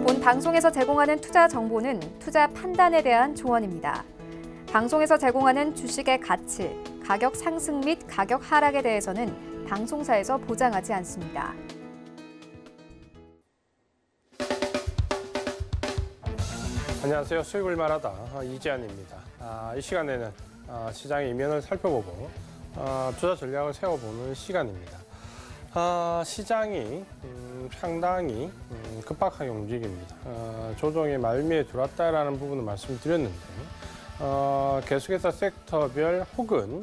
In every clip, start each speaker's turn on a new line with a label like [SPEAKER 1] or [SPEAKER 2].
[SPEAKER 1] 본 방송에서 제공하는 투자 정보는 투자 판단에 대한 조언입니다. 방송에서 제공하는 주식의 가치, 가격 상승 및 가격 하락에 대해서는 방송사에서 보장하지 않습니다.
[SPEAKER 2] 안녕하세요. 수익을 말하다 이재한입니다. 이 시간에는 시장의 이면을 살펴보고 투자 전략을 세워보는 시간입니다. 시장이 상당히 급박하게 움직입니다. 조정의 말미에 들어왔다라는 부분을 말씀드렸는데 계속해서 섹터별 혹은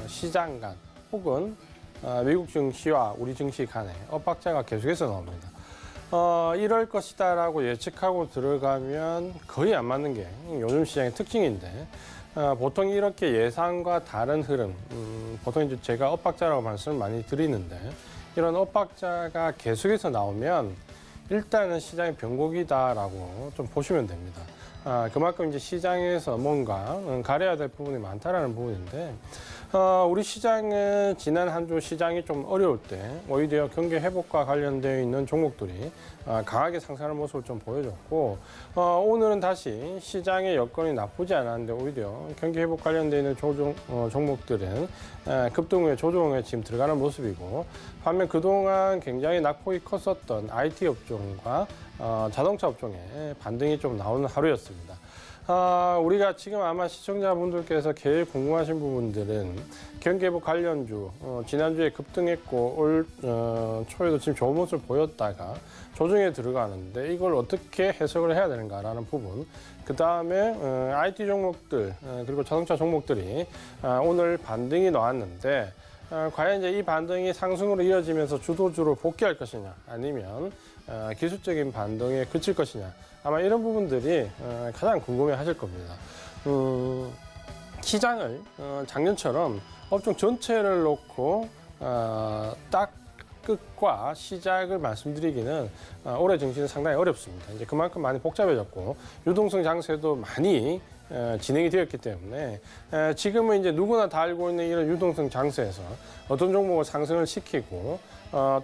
[SPEAKER 2] 시장 간 혹은 미국 증시와 우리 증시 간의 엇박자가 계속해서 나옵니다. 이럴 것이다라고 예측하고 들어가면 거의 안 맞는 게 요즘 시장의 특징인데 보통 이렇게 예상과 다른 흐름, 보통 이제 제가 엇박자라고 말씀을 많이 드리는데 이런 엇박자가 계속해서 나오면 일단은 시장의 변곡이다라고 좀 보시면 됩니다. 그만큼 이제 시장에서 뭔가 가려야 될 부분이 많다라는 부분인데 우리 시장은 지난 한 주 시장이 좀 어려울 때 오히려 경기 회복과 관련되어 있는 종목들이 강하게 상승하는 모습을 좀 보여줬고 오늘은 다시 시장의 여건이 나쁘지 않았는데 오히려 경기 회복 관련되어 있는 종목들은 급등 후에 조정에 지금 들어가는 모습이고 반면 그동안 굉장히 낙폭이 컸었던 IT 업종과 자동차 업종에 반등이 좀 나오는 하루였습니다. 우리가 지금 아마 시청자분들께서 제일 궁금하신 부분들은 경기회복 관련주, 지난주에 급등했고 올 초에도 지금 좋은 모습을 보였다가 조정에 들어가는데 이걸 어떻게 해석을 해야 되는가라는 부분, 그 다음에 IT 종목들 그리고 자동차 종목들이 오늘 반등이 나왔는데 과연 이제 이 반등이 상승으로 이어지면서 주도주로 복귀할 것이냐 아니면 기술적인 반등에 그칠 것이냐 아마 이런 부분들이 가장 궁금해 하실 겁니다. 시장을 작년처럼 업종 전체를 놓고 딱 끝과 시작을 말씀드리기는 올해 증시는 상당히 어렵습니다. 이제 그만큼 많이 복잡해졌고 유동성 장세도 많이 진행이 되었기 때문에 지금은 이제 누구나 다 알고 있는 이런 유동성 장세에서 어떤 종목을 상승을 시키고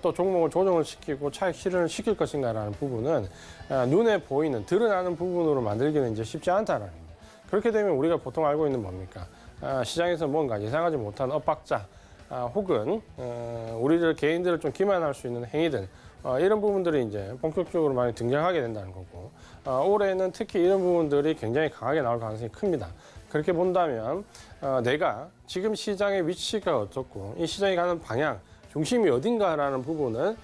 [SPEAKER 2] 또 종목을 조정을 시키고 차익 실현을 시킬 것인가라는 부분은 눈에 보이는 드러나는 부분으로 만들기는 이제 쉽지 않다라는 거예요. 그렇게 되면 우리가 보통 알고 있는 뭡니까? 시장에서 뭔가 예상하지 못한 엇박자 혹은 우리들 개인들을 좀 기만할 수 있는 행위들 이런 부분들이 이제 본격적으로 많이 등장하게 된다는 거고 올해는 특히 이런 부분들이 굉장히 강하게 나올 가능성이 큽니다. 그렇게 본다면 내가 지금 시장의 위치가 어떻고 이 시장이 가는 방향, 중심이 어딘가라는 부분을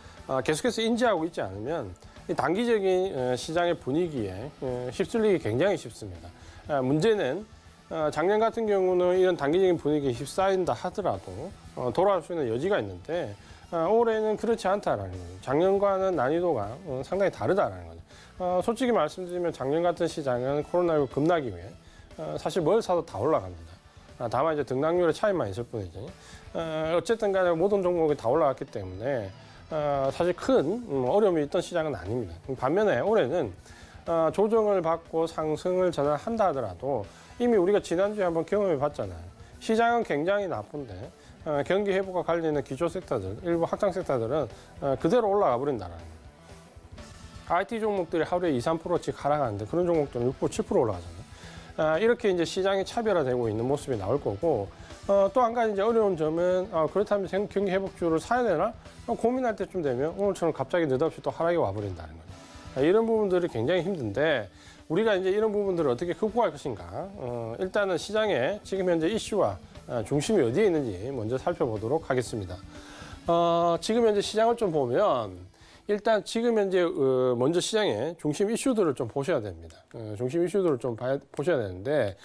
[SPEAKER 2] 계속해서 인지하고 있지 않으면 이 단기적인 시장의 분위기에 휩쓸리기 굉장히 쉽습니다. 문제는 작년 같은 경우는 이런 단기적인 분위기에 휩싸인다 하더라도 돌아올 수 있는 여지가 있는데 올해는 그렇지 않다라는 거죠. 작년과는 난이도가 상당히 다르다라는 거죠. 솔직히 말씀드리면 작년 같은 시장은 코로나19 급락 이후에 사실 뭘 사도 다 올라갑니다. 다만 이제 등락률의 차이만 있을 뿐이지. 어쨌든 간에 모든 종목이 다 올라갔기 때문에 사실 큰 어려움이 있던 시장은 아닙니다. 반면에 올해는 조정을 받고 상승을 전환한다 하더라도 이미 우리가 지난주에 한번 경험해 봤잖아요. 시장은 굉장히 나쁜데 경기 회복과 관련된 기초 섹터들, 일부 확장 섹터들은 그대로 올라가 버린다는 거예요. IT 종목들이 하루에 2, 3%씩 하락하는데 그런 종목들은 6%, 7% 올라가잖아요. 이렇게 이제 시장이 차별화되고 있는 모습이 나올 거고 또 한 가지 이제 어려운 점은 그렇다면 경기 회복주를 사야 되나? 고민할 때쯤 되면 오늘처럼 갑자기 느닷없이 또 하락이 와버린다는 거죠. 이런 부분들이 굉장히 힘든데 우리가 이제 이런 부분들을 어떻게 극복할 것인가? 일단은 시장의 지금 현재 이슈와 중심이 어디에 있는지 먼저 살펴보도록 하겠습니다. 지금 현재 시장을 좀 보면 일단 지금 현재 먼저 시장의 중심 이슈들을 좀 보셔야 됩니다. 중심 이슈들을 좀 보셔야 되는데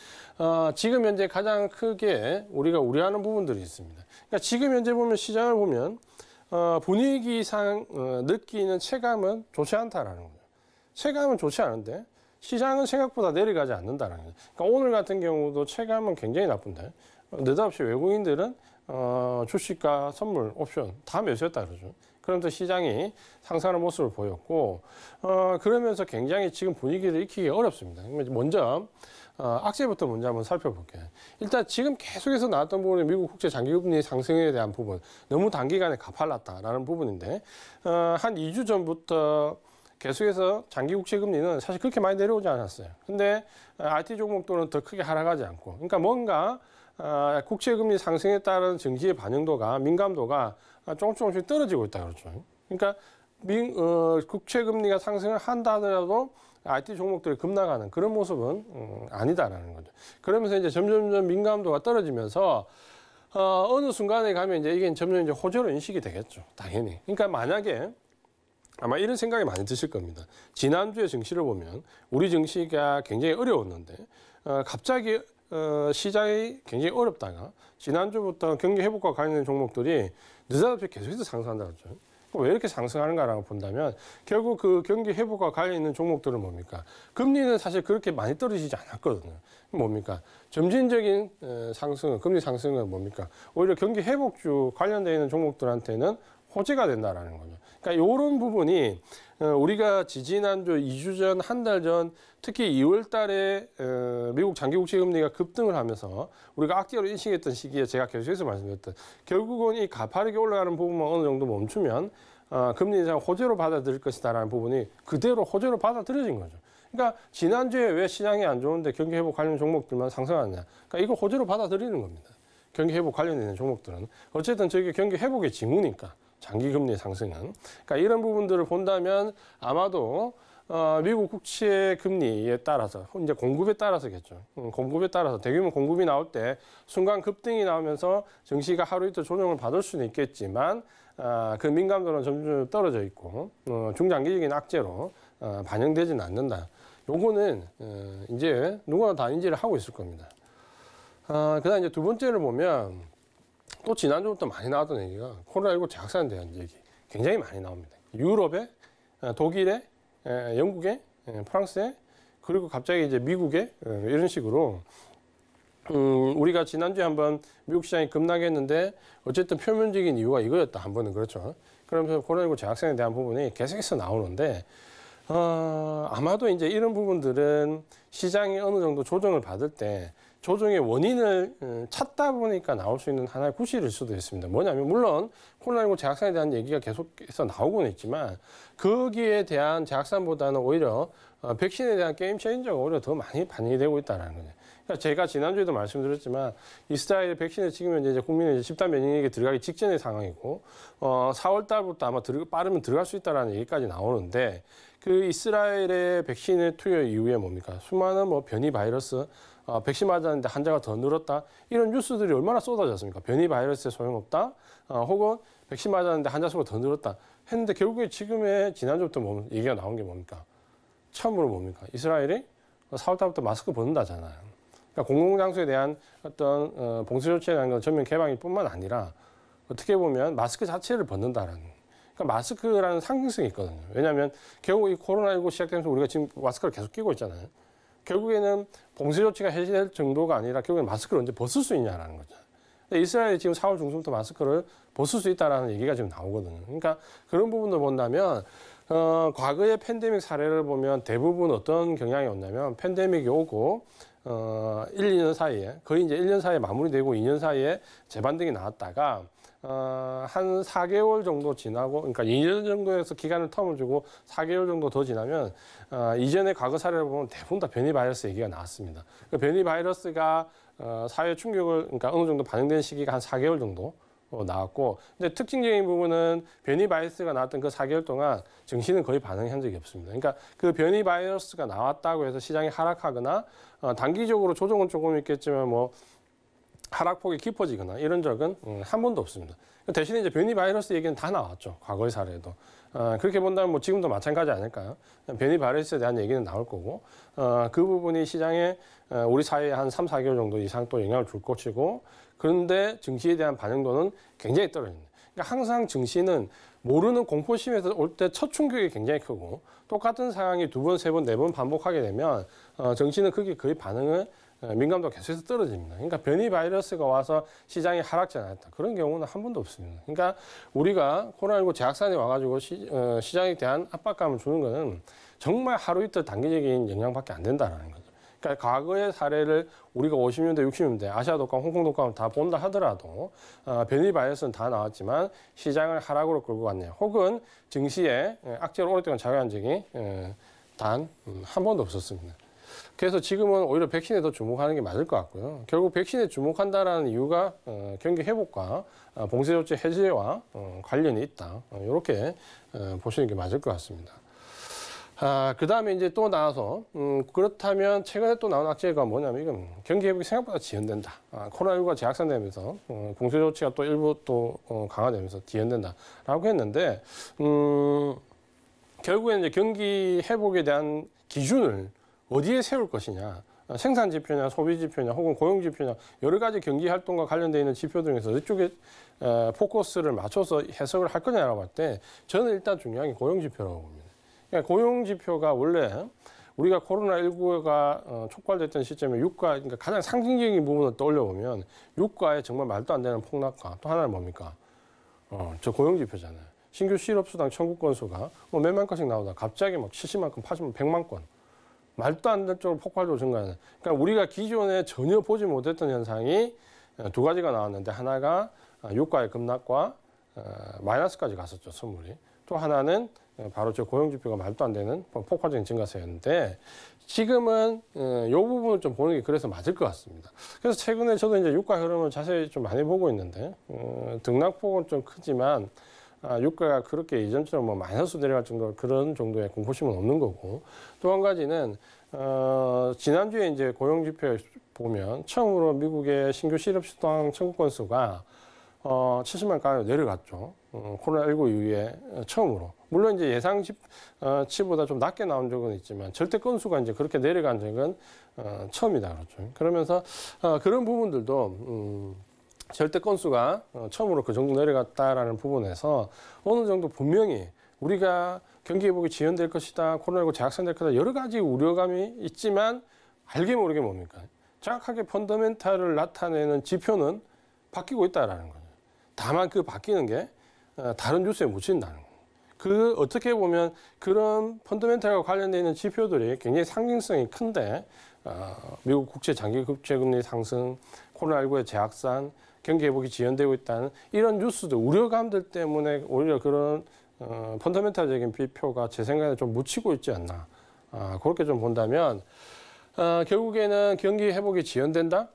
[SPEAKER 2] 지금 현재 가장 크게 우리가 우려하는 부분들이 있습니다. 그러니까 지금 현재 보면 시장을 보면 분위기상 느끼는 체감은 좋지 않다라는 거예요. 체감은 좋지 않은데 시장은 생각보다 내려가지 않는다는 거예요. 그러니까 오늘 같은 경우도 체감은 굉장히 나쁜데 느닷없이 외국인들은 주식과 선물, 옵션 다 매수했다 그러죠. 그러면서 시장이 상승하는 모습을 보였고 그러면서 굉장히 지금 분위기를 익히기 어렵습니다. 먼저 악재부터 먼저 한번 살펴볼게요. 일단 지금 계속해서 나왔던 부분이 미국 국채 장기금리 상승에 대한 부분, 너무 단기간에 가팔랐다라는 부분인데 한 2주 전부터 계속해서 장기 국채 금리는 사실 그렇게 많이 내려오지 않았어요. 근데 IT 종목들은 더 크게 하락하지 않고, 그러니까 뭔가 국채 금리 상승에 따른 증시의 반영도가 민감도가 조금씩 떨어지고 있다 그렇죠. 그러니까 국채 금리가 상승을 한다 하더라도 IT 종목들이 급락하는 그런 모습은 아니다라는 거죠. 그러면서 이제 점점 민감도가 떨어지면서 어느 순간에 가면 이제 이게 점점 이제 호재로 인식이 되겠죠. 당연히. 그러니까 만약에 아마 이런 생각이 많이 드실 겁니다. 지난주에 증시를 보면 우리 증시가 굉장히 어려웠는데 갑자기 시장이 굉장히 어렵다가 지난주부터 경기 회복과 관련된 종목들이 느닷없이 계속해서 상승한다 그랬죠. 왜 이렇게 상승하는가라고 본다면 결국 그 경기 회복과 관련 있는 종목들은 뭡니까? 금리는 사실 그렇게 많이 떨어지지 않았거든요. 뭡니까? 점진적인 상승은, 금리 상승은 뭡니까? 오히려 경기 회복주 관련되어 있는 종목들한테는 호재가 된다라는 거죠. 그러니까 이런 부분이 우리가 지지난주 2주 전, 한 달 전, 특히 2월 달에 미국 장기 국채 금리가 급등을 하면서 우리가 악재로 인식했던 시기에 제가 계속해서 말씀드렸던 결국은 이 가파르게 올라가는 부분만 어느 정도 멈추면 금리 인상 호재로 받아들일 것이다라는 부분이 그대로 호재로 받아들여진 거죠. 그러니까 지난주에 왜 시장이 안 좋은데 경기 회복 관련 종목들만 상승하느냐. 그러니까 이걸 호재로 받아들이는 겁니다. 경기 회복 관련된 종목들은. 어쨌든 저게 경기 회복의 징후니까. 장기 금리 상승은. 그러니까 이런 부분들을 본다면 아마도 미국 국채 금리에 따라서 이제 공급에 따라서겠죠. 공급에 따라서 대규모 공급이 나올 때 순간 급등이 나오면서 증시가 하루 이틀 조정을 받을 수는 있겠지만 그 민감도는 점점 떨어져 있고 중장기적인 악재로 반영되지는 않는다. 요거는 이제 누구나 다 인지를 하고 있을 겁니다. 그다음 이제 두 번째를 보면 또 지난주부터 많이 나왔던 얘기가 코로나19 재확산에 대한 얘기 굉장히 많이 나옵니다. 유럽에, 독일에, 영국에, 프랑스에, 그리고 갑자기 이제 미국에 이런 식으로 우리가 지난주에 한번 미국 시장이 급락했는데 어쨌든 표면적인 이유가 이거였다. 한 번은 그렇죠. 그러면서 코로나19 재확산에 대한 부분이 계속해서 나오는데 아마도 이제 이런 부분들은 시장이 어느 정도 조정을 받을 때 조정의 원인을 찾다 보니까 나올 수 있는 하나의 구실일 수도 있습니다. 뭐냐면 물론 코로나19 재확산에 대한 얘기가 계속해서 나오고는 있지만 거기에 대한 재확산보다는 오히려 백신에 대한 게임 체인저가 오히려 더 많이 반영이 되고 있다는 거죠. 그러니까 제가 지난주에도 말씀드렸지만 이스라엘 백신을 찍으면 이제 국민의 집단免疫에 들어가기 직전의 상황이고 4월 달부터 아마 빠르면 들어갈 수 있다라는 얘기까지 나오는데 그 이스라엘의 백신의 투여 이후에 뭡니까? 수많은 뭐 변이 바이러스 백신 맞았는데 환자가 더 늘었다. 이런 뉴스들이 얼마나 쏟아졌습니까? 변이 바이러스에 소용없다. 혹은 백신 맞았는데 환자 수가 더 늘었다. 했는데 결국에 지금의 지난주부터 얘기가 나온 게 뭡니까? 처음으로 뭡니까? 이스라엘이 4월 달부터 마스크 벗는다잖아요. 그러니까 공공장소에 대한 어떤 봉쇄 조치에 대한 건 전면 개방일 뿐만 아니라 어떻게 보면 마스크 자체를 벗는다라는. 그러니까 마스크라는 상징성이 있거든요. 왜냐하면 결국 이 코로나19 시작되면서 우리가 지금 마스크를 계속 끼고 있잖아요. 결국에는 봉쇄 조치가 해제될 정도가 아니라 결국엔 마스크를 언제 벗을 수 있냐라는 거죠. 이스라엘이 지금 4월 중순부터 마스크를 벗을 수 있다라는 얘기가 지금 나오거든요. 그러니까 그런 부분을 본다면 과거의 팬데믹 사례를 보면 대부분 어떤 경향이 왔냐면 팬데믹이 오고 1, 2년 사이에 거의 이제 1년 사이에 마무리되고 2년 사이에 재반등이 나왔다가 한 4개월 정도 지나고, 그러니까 2년 정도에서 기간을 텀을 주고 4개월 정도 더 지나면 이전의 과거 사례를 보면 대부분 다 변이 바이러스 얘기가 나왔습니다. 그 변이 바이러스가 사회 충격을, 그러니까 어느 정도 반영된 시기가 한 4개월 정도 나왔고, 근데 특징적인 부분은 변이 바이러스가 나왔던 그 4개월 동안 증시는 거의 반응한 적이 없습니다. 그러니까 그 변이 바이러스가 나왔다고 해서 시장이 하락하거나 단기적으로 조정은 조금 있겠지만 뭐 하락폭이 깊어지거나 이런 적은 한 번도 없습니다. 대신에 이제 변이 바이러스 얘기는 다 나왔죠. 과거의 사례도. 그렇게 본다면 뭐 지금도 마찬가지 아닐까요? 변이 바이러스에 대한 얘기는 나올 거고, 그 부분이 시장에 우리 사회에 한 3, 4개월 정도 이상 또 영향을 줄 것이고, 그런데 증시에 대한 반영도는 굉장히 떨어집니다. 그러니까 항상 증시는 모르는 공포심에서 올 때 첫 충격이 굉장히 크고, 똑같은 상황이 2번, 3번, 4번 반복하게 되면 증시는 그게 거의 반응을 민감도가 계속해서 떨어집니다. 그러니까 변이 바이러스가 와서 시장이 하락지 않았다. 그런 경우는 한 번도 없습니다. 그러니까 우리가 코로나19 재확산이 와가지고 시장에 대한 압박감을 주는 것은 정말 하루 이틀 단기적인 영향밖에 안 된다는 거죠. 그러니까 과거의 사례를 우리가 50년대, 60년대 아시아 독감, 홍콩 독감을 다 본다 하더라도 변이 바이러스는 다 나왔지만 시장을 하락으로 끌고 갔네요. 혹은 증시에 악재로 오랫동안 작용한 적이 단 한 번도 없었습니다. 그래서 지금은 오히려 백신에 더 주목하는 게 맞을 것 같고요. 결국 백신에 주목한다라는 이유가 경기 회복과 봉쇄 조치 해제와 관련이 있다. 이렇게 보시는 게 맞을 것 같습니다. 그 다음에 이제 또 나와서, 그렇다면 최근에 또 나온 악재가 뭐냐면 이건 경기 회복이 생각보다 지연된다. 코로나19가 재확산되면서, 봉쇄 조치가 또 일부 또 강화되면서 지연된다라고 했는데, 결국에는 이제 경기 회복에 대한 기준을 어디에 세울 것이냐. 생산 지표냐, 소비 지표냐, 혹은 고용 지표냐, 여러 가지 경기 활동과 관련되어 있는 지표 중에서 이쪽에 포커스를 맞춰서 해석을 할 거냐라고 할 때, 저는 일단 중요한 게 고용 지표라고 봅니다. 그러니까 고용 지표가 원래 우리가 코로나19가 촉발됐던 시점에 유가, 그러니까 가장 상징적인 부분을 떠올려 보면 유가에 정말 말도 안 되는 폭락과 또 하나는 뭡니까? 저 고용 지표잖아요. 신규 실업수당 청구 건수가 뭐 몇만 건씩 나오다 갑자기 막 70만 건, 80만, 100만 건. 말도 안 될 쪽으로 폭발적으로 증가하는. 그러니까 우리가 기존에 전혀 보지 못했던 현상이 두 가지가 나왔는데 하나가 유가의 급락과 마이너스까지 갔었죠, 선물이. 또 하나는 바로 저 고용지표가 말도 안 되는 폭발적인 증가세였는데 지금은 이 부분을 좀 보는 게 그래서 맞을 것 같습니다. 그래서 최근에 저도 이제 유가 흐름을 자세히 좀 많이 보고 있는데 등락폭은 좀 크지만 유가가 그렇게 이전처럼 뭐 마이너스 내려갈 정도 그런 정도의 공포심은 없는 거고 또 한 가지는 지난주에 이제 고용지표 보면 처음으로 미국의 신규 실업수당 청구 건수가 70만 가까이 내려갔죠. 코로나19 이후에 처음으로. 물론 이제 예상치보다 좀 낮게 나온 적은 있지만 절대 건수가 이제 그렇게 내려간 적은 처음이다 그렇죠. 그러면서 그런 부분들도 절대 건수가 처음으로 그 정도 내려갔다라는 부분에서 어느 정도 분명히 우리가 경기 회복이 지연될 것이다, 코로나19 재확산될 것이다 여러 가지 우려감이 있지만 알게 모르게 뭡니까? 정확하게 펀더멘탈을 나타내는 지표는 바뀌고 있다라는 거죠. 다만 그 바뀌는 게 다른 뉴스에 묻힌다는 거예요. 그 어떻게 보면 그런 펀더멘탈과 관련되어 있는 지표들이 굉장히 상징성이 큰데 미국 국채 장기 국채금리 상승, 코로나19의 재확산, 경기 회복이 지연되고 있다는 이런 뉴스들, 우려감들 때문에 오히려 그런 펀더멘탈적인 비표가 제 생각에 좀 묻히고 있지 않나. 그렇게 좀 본다면 결국에는 경기 회복이 지연된다?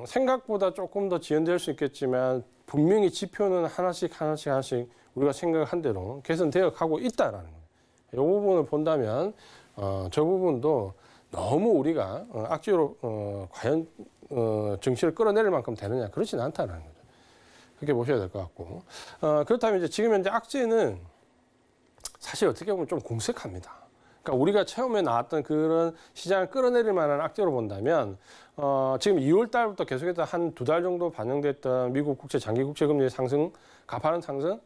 [SPEAKER 2] 생각보다 조금 더 지연될 수 있겠지만 분명히 지표는 하나씩 우리가 생각한 대로 개선되어 가고 있다라는 거예요. 이 부분을 본다면 저 부분도 너무 우리가 악재로 과연 증시를 끌어내릴 만큼 되느냐 그렇지는 않다라는 거죠. 그렇게 보셔야 될 것 같고 그렇다면 이제 지금 현재 악재는 사실 어떻게 보면 좀 공색합니다. 그러니까 우리가 처음에 나왔던 그런 시장을 끌어내릴 만한 악재로 본다면 지금 2월 달부터 계속해서 한 2달 정도 반영됐던 미국 국채 장기 국채 금리 상승, 가파른 상승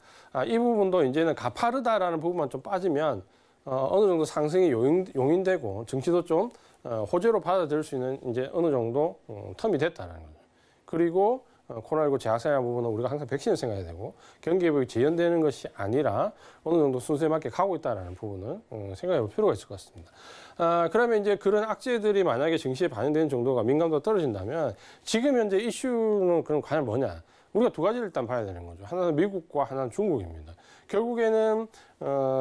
[SPEAKER 2] 이 부분도 이제는 가파르다라는 부분만 좀 빠지면 어느 정도 상승이 용인되고 증시도 좀 호재로 받아들일 수 있는 이제 어느 정도 텀이 됐다는 거죠. 그리고 코로나19 재확산이라는 부분은 우리가 항상 백신을 생각해야 되고 경기 회복이 지연되는 것이 아니라 어느 정도 순서에 맞게 가고 있다는 부분을 생각해 볼 필요가 있을 것 같습니다. 그러면 이제 그런 악재들이 만약에 증시에 반영되는 정도가 민감도가 떨어진다면 지금 현재 이슈는 그럼 과연 뭐냐? 우리가 두 가지를 일단 봐야 되는 거죠. 하나는 미국과 하나는 중국입니다. 결국에는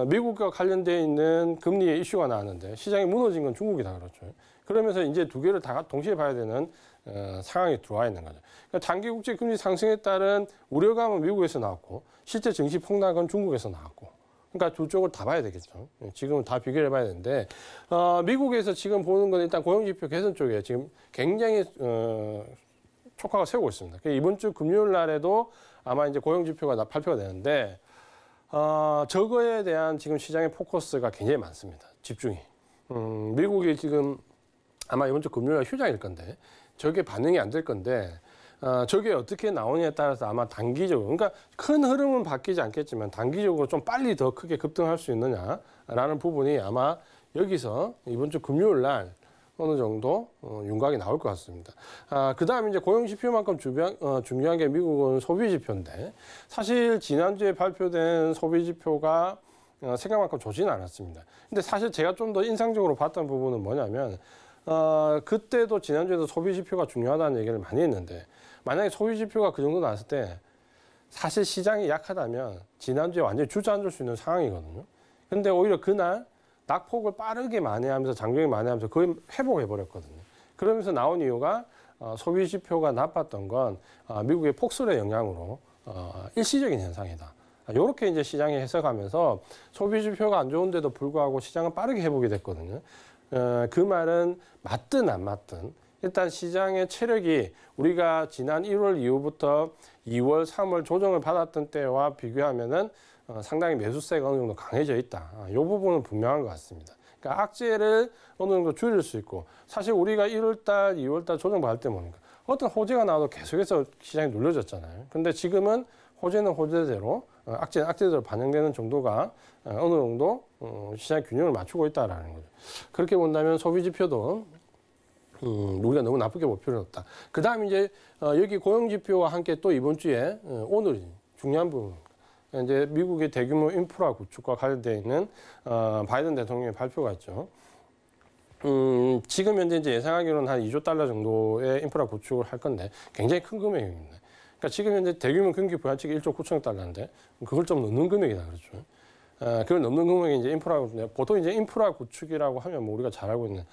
[SPEAKER 2] 미국과 관련되어 있는 금리의 이슈가 나왔는데 시장이 무너진 건 중국이다 그렇죠. 그러면서 이제 두 개를 다 동시에 봐야 되는 상황이 들어와 있는 거죠. 그러니까 장기 국제 금리 상승에 따른 우려감은 미국에서 나왔고 실제 증시 폭락은 중국에서 나왔고 그러니까 두 쪽을 다 봐야 되겠죠. 지금은 다 비교를 해봐야 되는데 미국에서 지금 보는 건 일단 고용지표 개선 쪽에 지금 굉장히 촉각을 세우고 있습니다. 이번 주 금요일 날에도 아마 이제 고용지표가 발표가 되는데 저거에 대한 지금 시장의 포커스가 굉장히 많습니다. 집중이. 미국이 지금 아마 이번 주 금요일 휴장일 건데 저게 반응이 안 될 건데 저게 어떻게 나오냐에 따라서 아마 단기적으로 그러니까 큰 흐름은 바뀌지 않겠지만 단기적으로 좀 빨리 더 크게 급등할 수 있느냐라는 부분이 아마 여기서 이번 주 금요일 날 어느 정도 윤곽이 나올 것 같습니다. 그 다음에 이제 고용지표만큼 중요한 게 미국은 소비지표인데 사실 지난주에 발표된 소비지표가 생각만큼 좋지는 않았습니다. 근데 사실 제가 좀 더 인상적으로 봤던 부분은 뭐냐면 그때도 지난주에도 소비 지표가 중요하다는 얘기를 많이 했는데 만약에 소비 지표가 그 정도 나왔을 때 사실 시장이 약하다면 지난주에 완전히 주저앉을 수 있는 상황이거든요. 근데 오히려 그날 낙폭을 빠르게 만회하면서 장중에 만회하면서 거의 회복해버렸거든요. 그러면서 나온 이유가 소비 지표가 나빴던 건 미국의 폭설의 영향으로 일시적인 현상이다. 이렇게 이제 시장이 해석하면서 소비 지표가 안 좋은데도 불구하고 시장은 빠르게 회복이 됐거든요. 그 말은 맞든 안 맞든 일단 시장의 체력이 우리가 지난 1월 이후부터 2월, 3월 조정을 받았던 때와 비교하면은 상당히 매수세가 어느 정도 강해져 있다. 이 부분은 분명한 것 같습니다. 그러니까 악재를 어느 정도 줄일 수 있고 사실 우리가 1월달, 2월달 조정 받을 때 뭡니까? 어떤 호재가 나와도 계속해서 시장이 눌려졌잖아요. 근데 지금은 호재는 호재대로, 악재는 악재대로 반영되는 정도가 어느 정도 시장 균형을 맞추고 있다라는 거죠. 그렇게 본다면 소비 지표도 우리가 너무 나쁘게 볼 필요는 없다. 그 다음 이제 여기 고용 지표와 함께 또 이번 주에 오늘 중요한 부분. 이제 미국의 대규모 인프라 구축과 관련되어 있는 바이든 대통령의 발표가 있죠. 지금 현재 이제 예상하기로는 한 2조 달러 정도의 인프라 구축을 할 건데 굉장히 큰 금액입니다. 그러니까 지금 현재 대규모 경기 부양책이 1조 9천억 달러인데 그걸 좀 넘는 금액이다 그렇죠. 그걸 넘는 금액이 이제 인프라, 보통 이제 인프라 구축이라고 하면 뭐 우리가 잘 알고 있는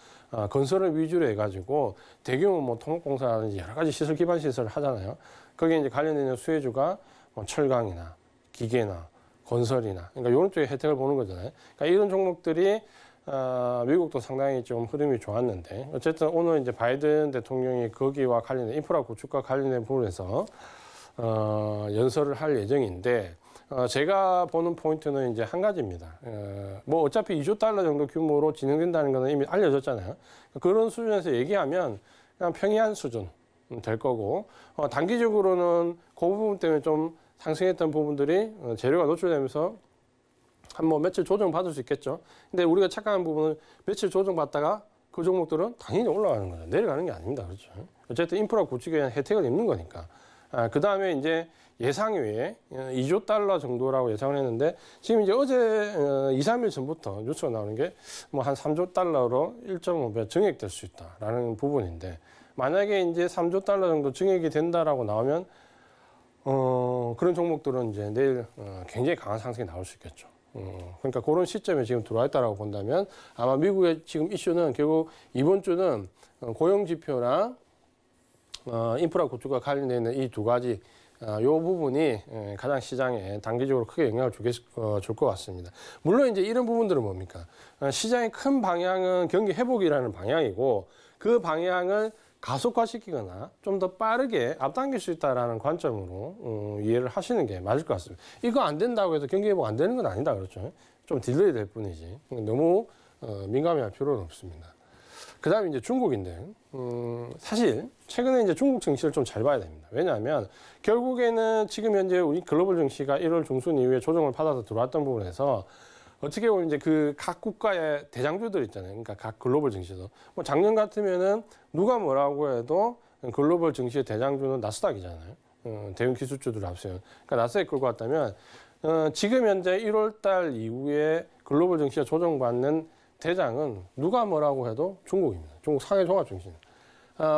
[SPEAKER 2] 건설을 위주로 해가지고 대규모 뭐 토목공사라든지 여러 가지 시설 기반 시설을 하잖아요. 거기에 이제 관련된 수혜주가 뭐 철강이나 기계나 건설이나 그러니까 이런 쪽에 혜택을 보는 거잖아요. 그러니까 이런 종목들이 미국도 상당히 좀 흐름이 좋았는데 어쨌든 오늘 이제 바이든 대통령이 거기와 관련된 인프라 구축과 관련된 부분에서 연설을 할 예정인데 제가 보는 포인트는 이제 한 가지입니다. 뭐 어차피 2조 달러 정도 규모로 진행된다는 것은 이미 알려졌잖아요. 그런 수준에서 얘기하면 그냥 평이한 수준 될 거고 단기적으로는 그 부분 때문에 좀 상승했던 부분들이 재료가 노출되면서 한 뭐 며칠 조정받을 수 있겠죠. 근데 우리가 착각한 부분은 며칠 조정받다가 그 종목들은 당연히 올라가는 거죠. 내려가는 게 아닙니다. 그렇죠. 어쨌든 인프라 구축에 대한 혜택을 입는 거니까. 그 다음에 이제 예상 외에 2조 달러 정도라고 예상을 했는데 지금 이제 어제 2, 3일 전부터 뉴스가 나오는 게 뭐 한 3조 달러로 1.5배 증액될 수 있다라는 부분인데 만약에 이제 3조 달러 정도 증액이 된다라고 나오면 그런 종목들은 이제 내일 굉장히 강한 상승이 나올 수 있겠죠. 그러니까 그런 시점에 지금 들어와 있다라고 본다면 아마 미국의 지금 이슈는 결국 이번 주는 고용 지표랑 인프라 구축과 관련되어 있는 이 두 가지 이 부분이 가장 시장에 단기적으로 크게 영향을 줄 것 같습니다. 물론 이제 이런 부분들은 뭡니까? 시장의 큰 방향은 경기 회복이라는 방향이고 그 방향을 가속화시키거나 좀 더 빠르게 앞당길 수 있다는 관점으로 이해를 하시는 게 맞을 것 같습니다. 이거 안 된다고 해서 경기 회복 안 되는 건 아니다 그렇죠. 좀 딜레이 될 뿐이지 너무 민감해할 필요는 없습니다. 그 다음에 이제 중국인데 사실 최근에 이제 중국 증시를 좀 잘 봐야 됩니다. 왜냐하면 결국에는 지금 현재 우리 글로벌 증시가 1월 중순 이후에 조정을 받아서 들어왔던 부분에서 어떻게 보면 이제 그 각 국가의 대장주들 있잖아요. 그러니까 각 글로벌 증시도. 뭐 작년 같으면은 누가 뭐라고 해도 글로벌 증시의 대장주는 나스닥이잖아요. 대형 기술주들 앞서요. 그러니까 나스닥 끌고 왔다면 지금 현재 1월 달 이후에 글로벌 증시가 조정받는 대장은 누가 뭐라고 해도 중국입니다. 중국 상해 종합 증시.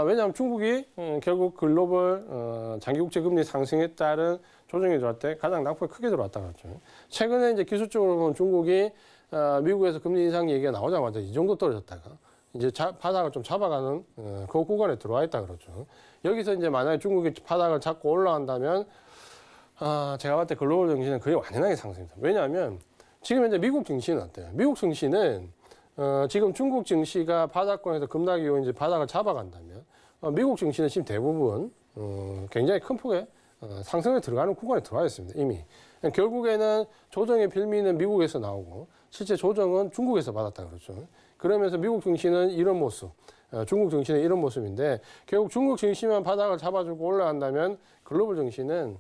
[SPEAKER 2] 왜냐하면 중국이 결국 글로벌 장기국채 금리 상승에 따른 조정이 들어갈 때 가장 낙폭이 크게 들어왔다 그랬죠. 최근에 이제 기술적으로 보면 중국이 미국에서 금리 인상 얘기가 나오자마자 이 정도 떨어졌다가 이제 바닥을 좀 잡아가는 그 구간에 들어와 있다 그러죠. 여기서 이제 만약에 중국이 바닥을 잡고 올라간다면 제가 봤을 때 글로벌 증시는 거의 완연하게 상승입니다. 왜냐하면 지금 현재 미국 증시는 어때요? 미국 증시는 지금 중국 증시가 바닥권에서 급락이 이후 이제 바닥을 잡아간다면 미국 증시는 지금 대부분 굉장히 큰 폭의 상승에 들어가는 구간에 들어와 있습니다. 이미 결국에는 조정의 빌미는 미국에서 나오고 실제 조정은 중국에서 받았다 그렇죠. 그러면서 미국 증시는 이런 모습, 중국 증시는 이런 모습인데 결국 중국 증시만 바닥을 잡아주고 올라간다면 글로벌 증시는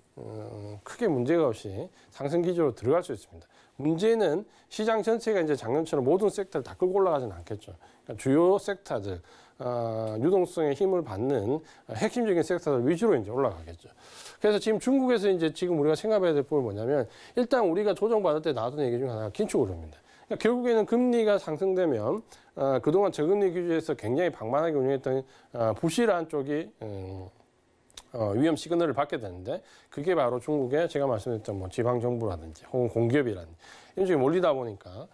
[SPEAKER 2] 크게 문제가 없이 상승 기조로 들어갈 수 있습니다. 문제는 시장 전체가 이제 작년처럼 모든 섹터를 다 끌고 올라가지는 않겠죠. 그러니까 주요 섹터들, 유동성에 힘을 받는 핵심적인 섹터들 위주로 이제 올라가겠죠. 그래서 지금 중국에서 이제 지금 우리가 생각해야 될 부분이 뭐냐면 일단 우리가 조정받을 때 나왔던 얘기 중에 하나가 긴축 우려입니다. 그러니까 결국에는 금리가 상승되면 그동안 저금리 규제에서 굉장히 방만하게 운영했던 부실한 쪽이 위험 시그널을 받게 되는데 그게 바로 중국의 제가 말씀드렸던 뭐 지방 정부라든지 혹은 공기업이라든지 이런 쪽에 몰리다 보니까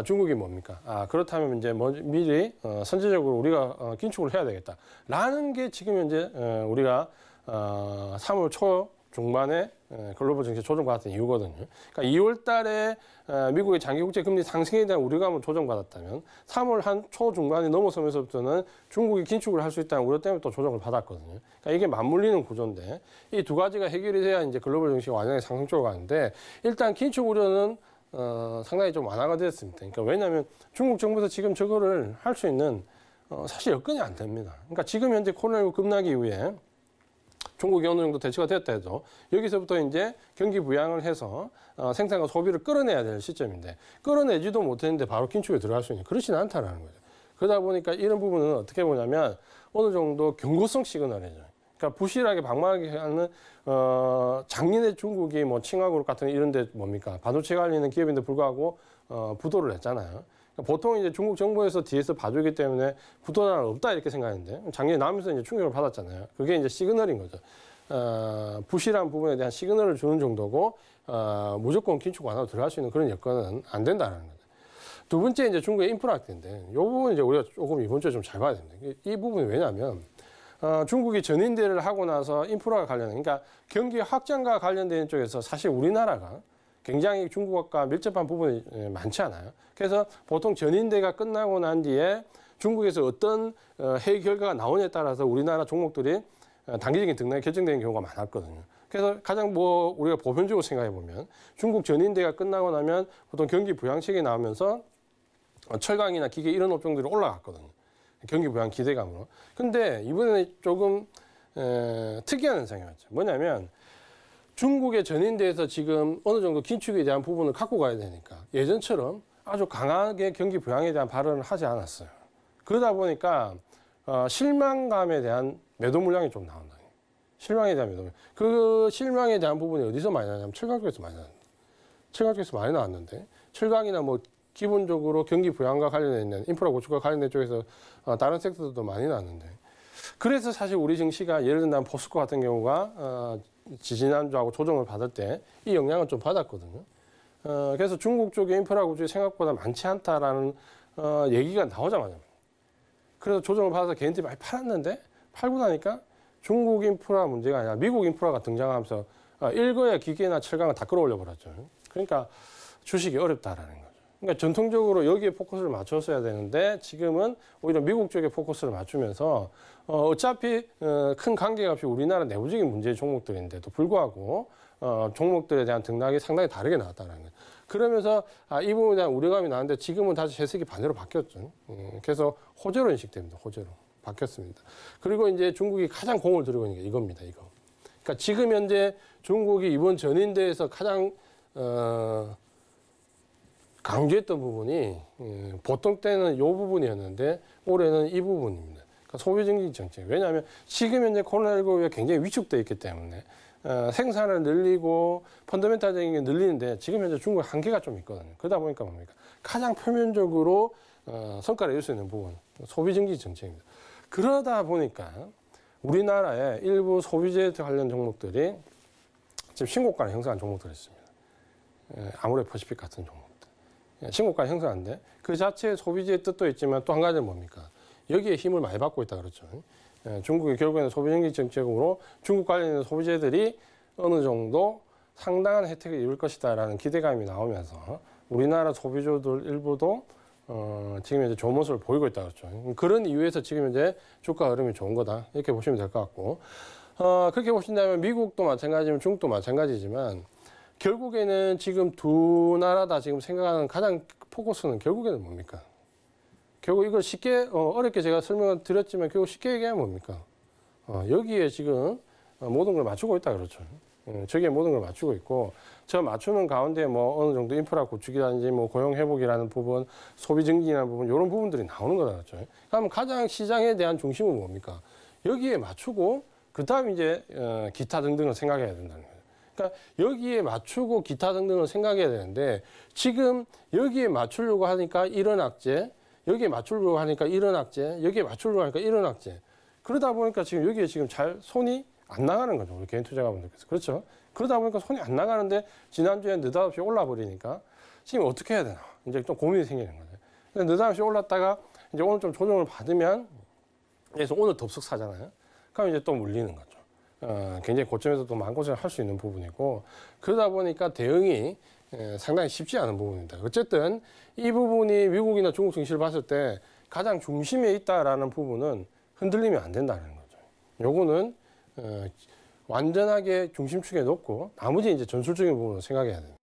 [SPEAKER 2] 중국이 뭡니까? 그렇다면 이제 미리 선제적으로 우리가 긴축을 해야 되겠다라는 게 지금 현재 우리가 3월 초 중반에 글로벌 증시 조정받았던 이유거든요. 그러니까 2월 달에 미국의 장기 국제 금리 상승에 대한 우려감을 조정받았다면 3월 한 초 중반이 넘어서면서부터는 중국이 긴축을 할 수 있다는 우려 때문에 또 조정을 받았거든요. 그러니까 이게 맞물리는 구조인데 이 두 가지가 해결이 돼야 이제 글로벌 증시가 완전히 상승 쪽으로 가는데 일단 긴축 우려는 상당히 좀 완화가 됐습니다. 그러니까 왜냐하면 중국 정부에서 지금 저거를 할 수 있는 사실 여건이 안 됩니다. 그러니까 지금 현재 코로나19 급락기 이후에 중국이 어느 정도 대처가 됐다 해도 여기서부터 이제 경기 부양을 해서 생산과 소비를 끌어내야 될 시점인데 끌어내지도 못했는데 바로 긴축에 들어갈 수 있는 그렇지는 않다라는 거죠. 그러다 보니까 이런 부분은 어떻게 보냐면 어느 정도 경고성 시그널이죠. 그러니까 부실하게 방만하게 하는 작년에 중국이 뭐 칭화그룹 같은 이런 데 뭡니까 반도체 관리는 기업인데 불구하고 부도를 냈잖아요. 보통 이제 중국 정부에서 뒤에서 봐주기 때문에 부도는 없다 이렇게 생각했는데 작년에 나오면서 이제 충격을 받았잖아요. 그게 이제 시그널인 거죠. 부실한 부분에 대한 시그널을 주는 정도고 무조건 긴축 완화로 들어갈 수 있는 그런 여건은 안 된다는 거죠. 두 번째 이제 중국의 인프라 확대인데 이 부분 이제 우리가 조금 이번 주에 좀 잘 봐야 됩니다. 이 부분이 왜냐하면 중국이 전인대를 하고 나서 인프라가 관련된 그러니까 경기 확장과 관련된 쪽에서 사실 우리나라가 굉장히 중국과 밀접한 부분이 많지 않아요. 그래서 보통 전인대가 끝나고 난 뒤에 중국에서 어떤 회의 결과가 나오냐에 따라서 우리나라 종목들이 단기적인 등락이 결정되는 경우가 많았거든요. 그래서 가장 뭐 우리가 보편적으로 생각해 보면 중국 전인대가 끝나고 나면 보통 경기 부양책이 나오면서 철강이나 기계 이런 업종들이 올라갔거든요. 경기 부양 기대감으로. 근데 이번에는 조금 특이한 현상이 왔죠. 뭐냐면 중국의 전인대에서 지금 어느 정도 긴축에 대한 부분을 갖고 가야 되니까 예전처럼 아주 강하게 경기 부양에 대한 발언을 하지 않았어요. 그러다 보니까 실망감에 대한 매도 물량이 좀 나온다. 실망에 대한 매도 물량. 그 실망에 대한 부분이 어디서 많이 나냐면 철강 쪽에서 많이 나왔는데 철강 쪽에서 많이 나왔는데 철강이나 뭐 기본적으로 경기 부양과 관련돼 있는 인프라 구축과 관련된 쪽에서 다른 섹터들도 많이 나왔는데 그래서 사실 우리 증시가 예를 들면 포스코 같은 경우가 지지난주하고 조정을 받을 때 이 영향을 좀 받았거든요. 그래서 중국 쪽의 인프라 구축이 생각보다 많지 않다라는 얘기가 나오자마자 그래서 조정을 받아서 개인들이 많이 팔았는데 팔고 나니까 중국 인프라 문제가 아니라 미국 인프라가 등장하면서 일거야 기계나 철강을 다 끌어올려 버렸죠. 그러니까 주식이 어렵다라는 거죠. 그러니까 전통적으로 여기에 포커스를 맞췄어야 되는데 지금은 오히려 미국 쪽에 포커스를 맞추면서 어차피 큰 관계가 없이 우리나라 내부적인 문제의 종목들인데도 불구하고 종목들에 대한 등락이 상당히 다르게 나왔다는 거예요. 그러면서 이 부분에 대한 우려감이 나는데 지금은 다시 해석이 반대로 바뀌었죠. 그래서 호재로 인식됩니다. 호재로 바뀌었습니다. 그리고 이제 중국이 가장 공을 들이고 있는 게 이겁니다. 이거. 그러니까 지금 현재 중국이 이번 전인대에서 가장 강조했던 부분이 보통 때는 이 부분이었는데 올해는 이 부분입니다. 그러니까 소비증진 정책. 왜냐하면 지금 현재 코로나19가 굉장히 위축되어 있기 때문에 생산을 늘리고 펀더멘탈적인 게 늘리는데 지금 현재 중국의 한계가 좀 있거든요. 그러다 보니까 뭡니까? 가장 표면적으로 성과를 낼 수 있는 부분, 소비증진 정책입니다. 그러다 보니까 우리나라의 일부 소비재 관련 종목들이 지금 신고가를 형성한 종목들이 있습니다. 아모레퍼시픽 같은 종목. 신고가 형성하는데 그 자체의 소비재의 뜻도 있지만 또 한 가지는 뭡니까? 여기에 힘을 많이 받고 있다 그렇죠. 중국이 결국에는 소비정책 정책으로 중국 관련된 소비재들이 어느 정도 상당한 혜택을 입을 것이다라는 기대감이 나오면서 우리나라 소비주들 일부도 지금 이제 좋은 모습을 보이고 있다 그렇죠. 그런 이유에서 지금 이제 주가 흐름이 좋은 거다 이렇게 보시면 될 것 같고 그렇게 보신다면 미국도 마찬가지지만 중국도 마찬가지지만 결국에는 지금 두 나라 다 지금 생각하는 가장 포커스는 결국에는 뭡니까? 결국 이걸 쉽게 어렵게 제가 설명을 드렸지만 결국 쉽게 얘기하면 뭡니까? 여기에 지금 모든 걸 맞추고 있다 그렇죠. 저기에 모든 걸 맞추고 있고 저 맞추는 가운데 뭐 어느 정도 인프라 구축이라든지 뭐 고용 회복이라는 부분, 소비 증진이라는 부분 이런 부분들이 나오는 거다 그렇죠. 그럼 가장 시장에 대한 중심은 뭡니까? 여기에 맞추고 그다음 이제 기타 등등을 생각해야 된다는 거예요. 그러니까 여기에 맞추고 기타 등등을 생각해야 되는데 지금 여기에 맞추려고 하니까 이런 악재, 여기에 맞추려고 하니까 이런 악재, 여기에 맞추려고 하니까 이런 악재. 그러다 보니까 지금 여기에 지금 잘 손이 안 나가는 거죠. 우리 개인 투자가분들께서. 그렇죠? 그러다 보니까 손이 안 나가는데 지난주에 느닷없이 올라버리니까 지금 어떻게 해야 되나. 이제 좀 고민이 생기는 거죠. 근데 느닷없이 올랐다가 이제 오늘 좀 조정을 받으면 그래서 오늘 덥석 사잖아요. 그럼 이제 또 물리는 거죠. 굉장히 고점에서 또 마음고생을 할 수 있는 부분이고 그러다 보니까 대응이 상당히 쉽지 않은 부분입니다. 어쨌든 이 부분이 미국이나 중국 증시를 봤을 때 가장 중심에 있다라는 부분은 흔들리면 안 된다는 거죠. 요거는 완전하게 중심축에 놓고 나머지 이제 전술적인 부분을 생각해야 됩니다.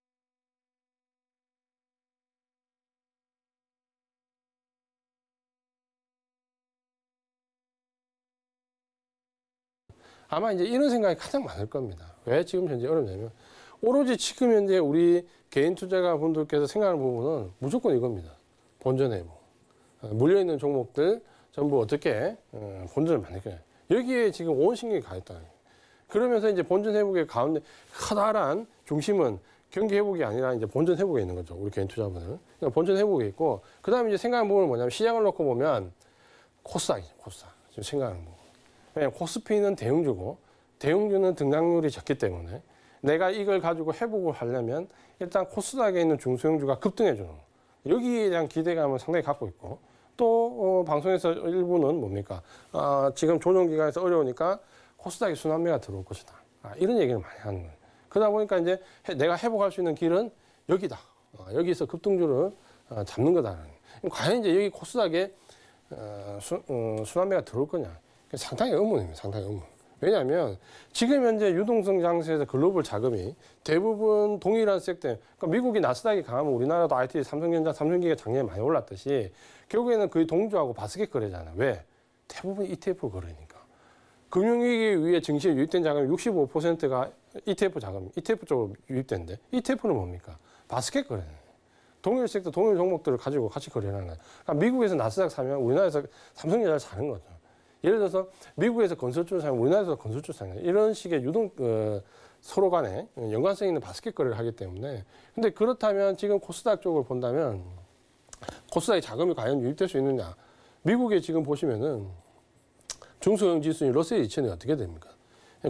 [SPEAKER 2] 아마 이제 이런 생각이 가장 많을 겁니다. 왜 지금 현재 어렵냐면 오로지 지금 현재 우리 개인 투자가 분들께서 생각하는 부분은 무조건 이겁니다. 본전 회복. 물려있는 종목들 전부 어떻게 본전을 만들까요? 여기에 지금 온 신경이 가 있다. 그러면서 이제 본전 회복의 가운데 커다란 중심은 경기 회복이 아니라 이제 본전 회복에 있는 거죠. 우리 개인 투자분들은. 그러니까 본전 회복에 있고 그 다음에 이제 생각하는 부분은 뭐냐면 시장을 놓고 보면 코스닥이죠. 코스닥. 지금 생각하는 부분. 왜냐하면 코스피는 대형주고 대형주는 등락률이 적기 때문에 내가 이걸 가지고 회복을 하려면 일단 코스닥에 있는 중소형주가 급등해 주는 거예요. 여기에 대한 기대감을 상당히 갖고 있고 또 방송에서 일부는 뭡니까? 지금 조정기간에서 어려우니까 코스닥에 순환매가 들어올 것이다. 이런 얘기를 많이 하는 거예요. 그러다 보니까 이제 내가 회복할 수 있는 길은 여기다. 여기서 급등주를 잡는 거다. 과연 이제 여기 코스닥에 순환매가 들어올 거냐? 상당히 의문입니다. 상당히 의문. 왜냐하면 지금 현재 유동성 장세에서 글로벌 자금이 대부분 동일한 섹터, 그러니까 미국이 나스닥이 강하면 우리나라도 IT, 삼성전자, 삼성기가 작년에 많이 올랐듯이 결국에는 거의 동조하고 바스켓 거래잖아요. 왜? 대부분 ETF 거래니까. 금융위기 위에 증시에 유입된 자금이 65%가 ETF 자금, ETF 쪽으로 유입된데 ETF는 뭡니까? 바스켓 거래는. 동일 섹터, 동일 종목들을 가지고 같이 거래하는 거예요. 그러니까 미국에서 나스닥 사면 우리나라에서 삼성전자를 사는 거죠. 예를 들어서 미국에서 건설주를 사면 우리나라에서 건설주를 사는 거예요. 이런 식의 서로 간에 연관성 있는 바스켓 거래를 하기 때문에. 근데 그렇다면 지금 코스닥 쪽을 본다면 코스닥에 자금이 과연 유입될 수 있느냐. 미국에 지금 보시면은 중소형 지수인 러셀 2000이 어떻게 됩니까?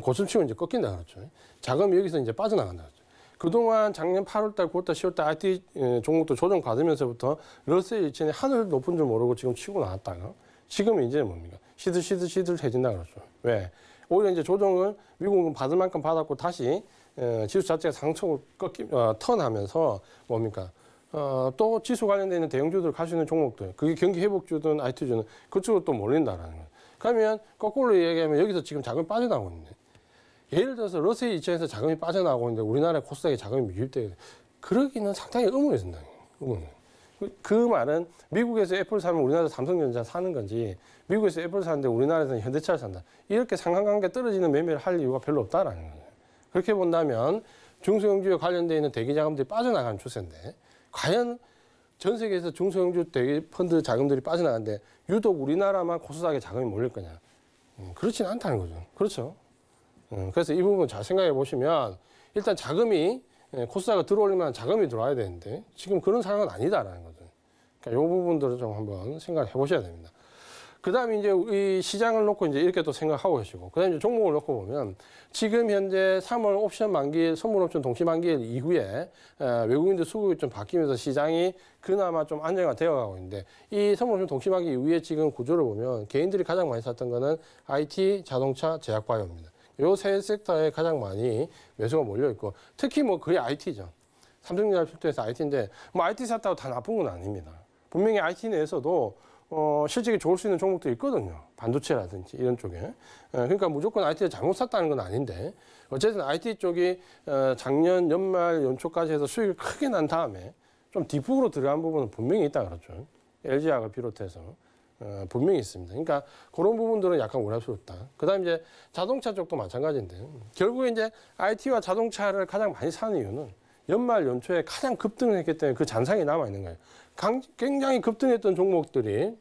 [SPEAKER 2] 고점치고 이제 꺾인다 그렇죠. 자금이 여기서 이제 빠져나간다 그렇죠. 그동안 작년 8월달, 9월달, 10월달 IT 종목도 조정 받으면서부터 러셀 2000이 하늘 높은 줄 모르고 지금 치고 나왔다가 지금은 이제 뭡니까? 시들해진다 그러죠. 왜? 오히려 이제 조정을 미국은 받을 만큼 받았고 다시 지수 자체가 상승을 턴하면서 뭡니까? 또 지수 관련돼 있는 대형주들 갈 수 있는 종목들, 그게 경기 회복주든 IT주는 그쪽으로 또 몰린다라는 거예요. 그러면 거꾸로 얘기하면 여기서 지금 자금이 빠져나오고 있네. 예를 들어서 러셀 2000에서 자금이 빠져나오고 있는데 우리나라 코스닥에 자금이 유입돼요. 그러기는 상당히 의문이 든다. 의문. 그 말은 미국에서 애플 사면 우리나라에서 삼성전자 사는 건지 미국에서 애플 사는데 우리나라에서는 현대차를 산다. 이렇게 상관관계 떨어지는 매매를 할 이유가 별로 없다라는 거예요. 그렇게 본다면 중소형주에 관련되어 있는 대기자금들이 빠져나가는 추세인데 과연 전 세계에서 중소형주 대기 펀드 자금들이 빠져나가는데 유독 우리나라만 코스닥에 자금이 몰릴 거냐. 그렇지는 않다는 거죠. 그렇죠. 그래서 이 부분 잘 생각해 보시면 일단 자금이 코스닥에 들어올리면 자금이 들어와야 되는데 지금 그런 상황은 아니다라는 거죠. 그러니까 이 부분들을 좀 한번 생각해 보셔야 됩니다. 그 다음에 이제 이 시장을 놓고 이제 이렇게 또 생각하고 계시고, 그 다음에 종목을 놓고 보면 지금 현재 3월 옵션 만기일, 선물 옵션 동시 만기일 이후에 외국인들 수급이 좀 바뀌면서 시장이 그나마 좀 안정화 되어 가고 있는데 이 선물 옵션 동시 만기 이후에 지금 구조를 보면 개인들이 가장 많이 샀던 거는 IT, 자동차, 제약바이오입니다. 요 세 섹터에 가장 많이 매수가 몰려 있고 특히 뭐 거의 IT죠. 삼성전자 필두에서 IT인데 뭐 IT 샀다고 다 나쁜 건 아닙니다. 분명히 IT 내에서도 실적이 좋을 수 있는 종목들이 있거든요. 반도체라든지 이런 쪽에. 그러니까 무조건 IT를 잘못 샀다는 건 아닌데 어쨌든 IT 쪽이 작년 연말 연초까지 해서 수익이 크게 난 다음에 좀 뒷북으로 들어간 부분은 분명히 있다 그렇죠. LG화학을 비롯해서. 분명히 있습니다. 그러니까 그런 부분들은 약간 우려스럽다. 그 다음에 이제 자동차 쪽도 마찬가지인데 결국에 이제 IT와 자동차를 가장 많이 사는 이유는 연말 연초에 가장 급등을 했기 때문에 그 잔상이 남아있는 거예요. 굉장히 급등했던 종목들이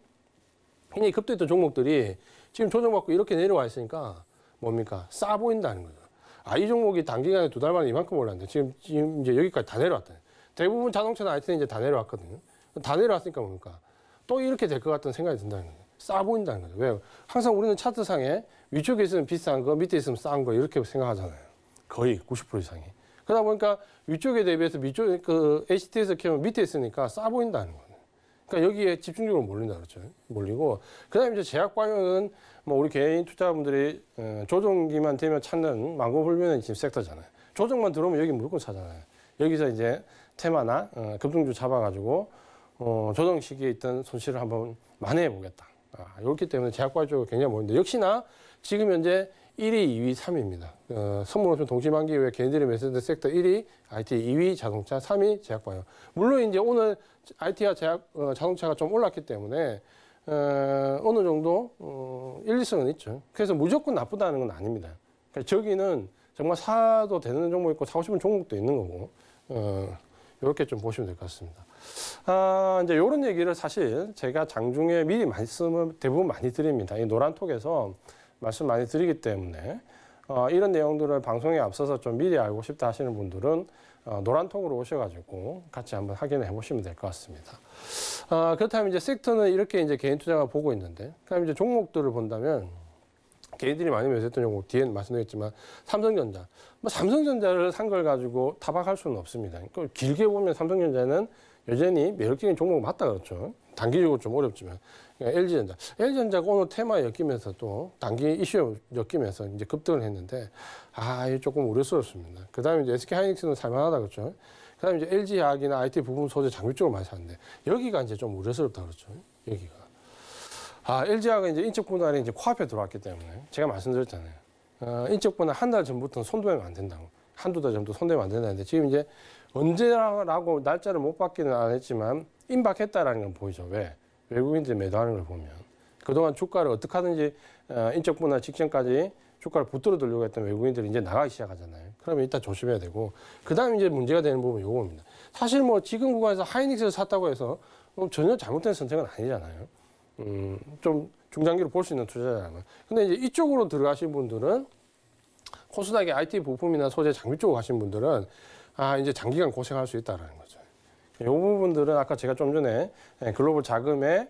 [SPEAKER 2] 지금 조정받고 이렇게 내려와 있으니까 뭡니까? 싸 보인다는 거죠. 이 종목이 단기간에 2달 만에 이만큼 올랐는데 지금 이제 여기까지 다 내려왔다. 대부분 자동차나 IT는 이제 다 내려왔거든요. 다 내려왔으니까 뭡니까? 또 이렇게 될 것 같다는 생각이 든다는 거예요. 싸 보인다는 거죠. 왜요? 항상 우리는 차트상에 위쪽에 있으면 비싼 거, 밑에 있으면 싼 거 이렇게 생각하잖아요. 거의 90% 이상이. 그러다 보니까 위쪽에 대비해서 밑쪽 그 HT에서 키우면 밑에 있으니까 싸 보인다는 거예요. 그러니까 여기에 집중적으로 몰린다 그렇죠. 몰리고 그다음에 이제 제약바이오는 뭐 우리 개인 투자자분들이 조정기만 되면 찾는 망고불변의 지금 섹터잖아요. 조정만 들어오면 여기 무조건 사잖아요. 여기서 이제 테마나 급등주 잡아가지고 조정 시기에 있던 손실을 한번 만회해 보겠다. 이렇기 때문에 제약바이오 쪽은 굉장히 몰린다. 역시나 지금 현재 1위, 2위, 3위입니다. 선물옵션 동시만기 이후에 개인들이 매수된 섹터 1위, IT 2위, 자동차 3위, 제약바이오. 물론 이제 오늘 IT와 자동차가 좀 올랐기 때문에 어느 정도 일리성은 있죠. 그래서 무조건 나쁘다는 건 아닙니다. 그러니까 저기는 정말 사도 되는 종목 있고 사고 싶은 종목도 있는 거고 이렇게 좀 보시면 될 것 같습니다. 이제 이런 얘기를 사실 제가 장중에 미리 말씀을 대부분 많이 드립니다. 이 노란톡에서 말씀 많이 드리기 때문에 이런 내용들을 방송에 앞서서 좀 미리 알고 싶다 하시는 분들은 노란톡으로 오셔가지고 같이 한번 확인해 보시면 될 것 같습니다. 그렇다면 이제 섹터는 이렇게 이제 개인 투자가 보고 있는데, 그다음 이제 종목들을 본다면 개인들이 많이 매수했던 종목 뒤에는 말씀드렸지만 삼성전자, 뭐 삼성전자를 산 걸 가지고 타박할 수는 없습니다. 그러니까 길게 보면 삼성전자는 여전히 매력적인 종목 맞다 그렇죠. 단기적으로 좀 어렵지만 LG전자, LG전자가 오늘 테마에 엮이면서 또 단기 이슈에 엮이면서 이제 급등을 했는데 이게 조금 우려스럽습니다. 그다음에 이제 SK하이닉스는 살만하다 그렇죠. 그다음에 이제 LG화학이나 IT 부품 소재 장비 쪽을 많이 샀는데 여기가 이제 좀 우려스럽다 그렇죠. 여기가. LG화학은 이제 인적 분할이 이제 코앞에 들어왔기 때문에 제가 말씀드렸잖아요. 인적 분할 한 달 전부터 손대면 안 된다고. 한두 달 전부터 손대면 안 된다는데 지금 이제 언제라고 날짜를 못 받기는 안 했지만 임박했다라는 건 보이죠. 왜? 외국인들이 매도하는 걸 보면. 그동안 주가를 어떻게 하든지 인적 분할 직전까지 주가를 붙들어 들려고 했던 외국인들이 이제 나가기 시작하잖아요. 그러면 일단 조심해야 되고, 그 다음에 이제 문제가 되는 부분은 요겁니다. 사실 뭐 지금 구간에서 하이닉스를 샀다고 해서 전혀 잘못된 선택은 아니잖아요. 좀 중장기로 볼 수 있는 투자자라면. 근데 이제 이쪽으로 들어가신 분들은 코스닥의 IT 부품이나 소재 장비 쪽으로 가신 분들은 이제 장기간 고생할 수 있다라는 거죠. 이 부분들은 아까 제가 좀 전에 글로벌 자금의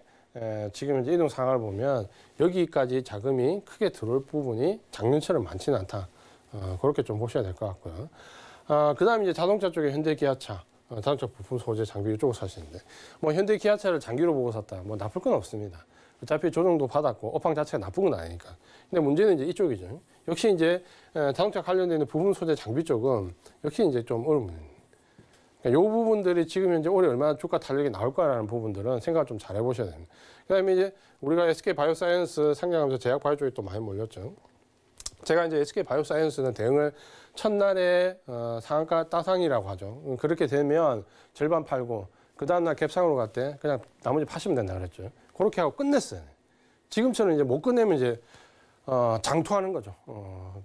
[SPEAKER 2] 지금 현재 이동 상황을 보면 여기까지 자금이 크게 들어올 부분이 작년처럼 많지는 않다. 그렇게 좀 보셔야 될 것 같고요. 그 다음에 이제 자동차 쪽에 현대 기아차, 자동차 부품 소재 장비 이쪽을 사시는데 뭐 현대 기아차를 장기로 보고 샀다. 뭐 나쁠 건 없습니다. 어차피 조정도 받았고 업황 자체가 나쁜 건 아니니까. 근데 문제는 이제 이쪽이죠. 역시 이제 자동차 관련돼 있는 부품 소재 장비 쪽은 역시 이제 좀 어려운. 이 부분들이 지금 현재 올해 얼마나 주가 탄력이 나올 거라는 부분들은 생각을 좀 잘 해보셔야 됩니다. 그다음에 이제 우리가 SK 바이오사이언스 상장하면서 제약 바이오 쪽이 또 많이 몰렸죠. 제가 이제 SK 바이오사이언스는 대응을 첫날에 상한가 따상이라고 하죠. 그렇게 되면 절반 팔고 그 다음날 갭상으로 갈 때 그냥 나머지 파시면 된다 그랬죠. 그렇게 하고 끝냈어요. 지금처럼 이제 못 끝내면 이제 장투하는 거죠.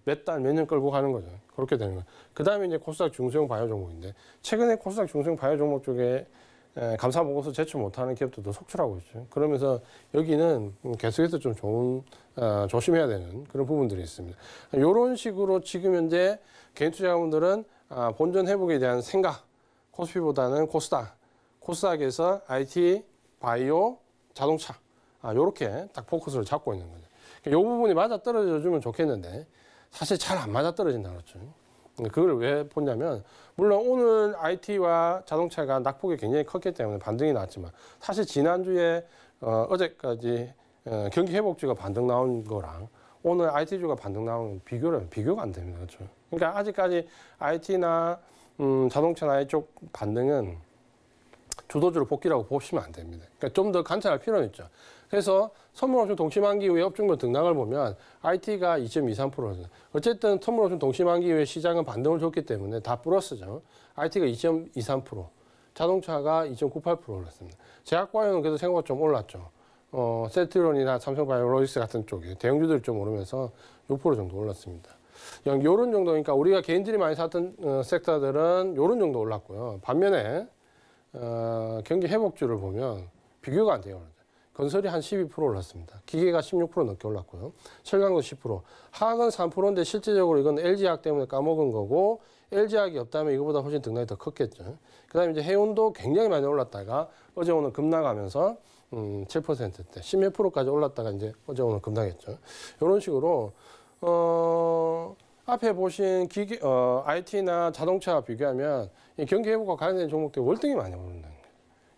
[SPEAKER 2] 몇 달, 몇 년 끌고 가는 거죠. 그렇게 되는 거예요. 그 다음에 이제 코스닥 중소형 바이오 종목인데, 최근에 코스닥 중소형 바이오 종목 쪽에 감사 보고서 제출 못하는 기업들도 속출하고 있죠. 그러면서 여기는 계속해서 좀 조심해야 되는 그런 부분들이 있습니다. 이런 식으로 지금 현재 개인 투자자분들은 본전 회복에 대한 생각, 코스피보다는 코스닥에서 IT, 바이오, 자동차, 이렇게 딱 포커스를 잡고 있는 거죠. 이 부분이 맞아 떨어져 주면 좋겠는데 사실 잘 안 맞아 떨어진다 그렇죠. 그걸 왜 보냐면 물론 오늘 IT와 자동차가 낙폭이 굉장히 컸기 때문에 반등이 나왔지만 사실 지난주에 어제까지 경기 회복주가 반등 나온 거랑 오늘 IT주가 반등 나온 비교가 안 됩니다. 그렇죠. 그러니까 아직까지 IT나 자동차나 이쪽 반등은 주도주로 복귀라고 보시면 안 됩니다. 그러니까 좀 더 관찰할 필요는 있죠. 그래서 선물옵션 동시만기 이후에 업종별 등락을 보면 IT가 2.23%. 어쨌든 선물옵션 동시만기 이후에 시장은 반등을 줬기 때문에 다 플러스죠. IT가 2.23%, 자동차가 2.98% 올랐습니다. 제약바이오는 그래도 생각보다 좀 올랐죠. 셀트론이나 삼성바이오로직스 같은 쪽에 대형주들이 좀 오르면서 6% 정도 올랐습니다. 요런 정도, 그러니까 우리가 개인들이 많이 샀던 섹터들은 요런 정도 올랐고요. 반면에 경기 회복주를 보면 비교가 안 돼요. 건설이 한 12% 올랐습니다. 기계가 16% 넘게 올랐고요. 철강도 10%. 화학은 3%인데 실질적으로 이건 LG화학 때문에 까먹은 거고 LG화학이 없다면 이거보다 훨씬 등락이 더 컸겠죠. 그다음에 이제 해운도 굉장히 많이 올랐다가 어제 오늘 급락하면서 7%대, 10몇 프로까지 올랐다가 이제 어제 오늘 급락했죠. 이런 식으로 앞에 보신 기계, IT나 자동차와 비교하면 이 경기 회복과 관련된 종목들이 월등히 많이 오른다는 거예요.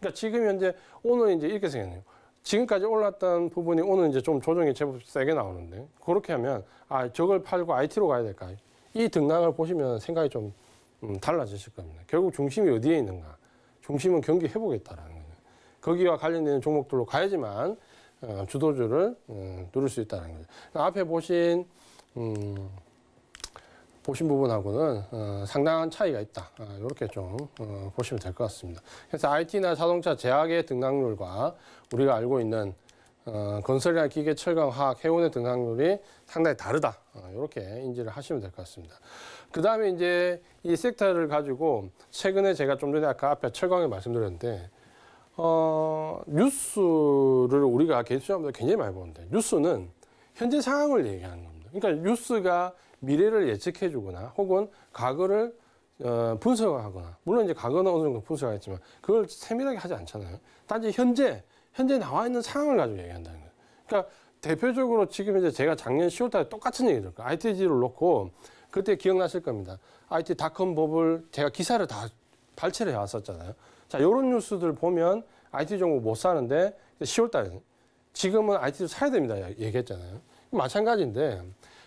[SPEAKER 2] 그러니까 지금 현재 오늘 이제 이렇게 생겼네요. 지금까지 올랐던 부분이 오늘 이제 좀 조정이 제법 세게 나오는데 그렇게 하면 아 저걸 팔고 IT로 가야 될까? 이 등락을 보시면 생각이 좀 달라지실 겁니다. 결국 중심이 어디에 있는가? 중심은 경기 회복에 있다라는 거예요. 거기와 관련된 종목들로 가야지만 주도주를 누릴 수 있다는 거죠. 앞에 보신 부분하고는 상당한 차이가 있다. 이렇게 좀 보시면 될 것 같습니다. 그래서 IT나 자동차 제약의 등락률과 우리가 알고 있는 건설이나 기계, 철강, 화학, 해운의 등락률이 상당히 다르다. 이렇게 인지를 하시면 될 것 같습니다. 그 다음에 이제 이 섹터를 가지고 최근에 제가 좀 전에 아까 앞에 철강에 말씀드렸는데 뉴스를 우리가 개수하면서 굉장히 많이 보는데 뉴스는 현재 상황을 얘기하는 겁니다. 그러니까 뉴스가 미래를 예측해 주거나 혹은 과거를 분석하거나 물론 이제 과거는 어느 정도 분석하겠지만 그걸 세밀하게 하지 않잖아요. 단지 현재 나와 있는 상황을 가지고 얘기한다는 거예요. 그러니까 대표적으로 지금 이제 제가 작년 10월 달에 똑같은 얘기를 했어요. ITG를 놓고 그때 기억나실 겁니다. IT 닷컴 버블 제가 기사를 다 발췌를 해왔었잖아요. 자, 이런 뉴스들 보면 IT 종목 못 사는데 10월 달에 지금은 IT도 사야 됩니다. 얘기했잖아요. 마찬가지인데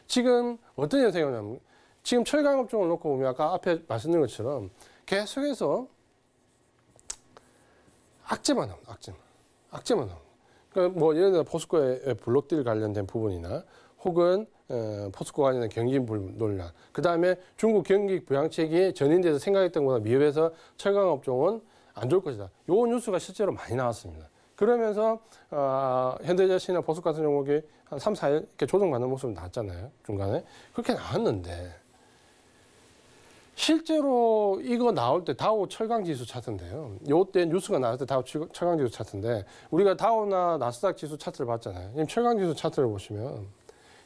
[SPEAKER 2] 지금 어떤 현상이 오냐면 지금 철강업종을 놓고 보면 아까 앞에 말씀드린 것처럼 계속해서 악재만 나옵니다. 악재만 나옵니다. 그러니까 뭐 예를 들어 포스코의 블록딜 관련된 부분이나 혹은 포스코 관련된 경기 논란, 그 다음에 중국 경기 부양책이 전인돼서 생각했던 것보다 미흡해서 철강업종은 안 좋을 것이다. 요 뉴스가 실제로 많이 나왔습니다. 그러면서 현대자동차나 포스코 같은 종목이 한 3, 4일 이렇게 조정받는 모습이 나왔잖아요. 중간에. 그렇게 나왔는데 실제로 이거 나올 때 다우 철강지수 차트인데요. 요때 뉴스가 나올 때 다우 철강지수 차트인데 우리가 다우나 나스닥 지수 차트를 봤잖아요. 지금 철강지수 차트를 보시면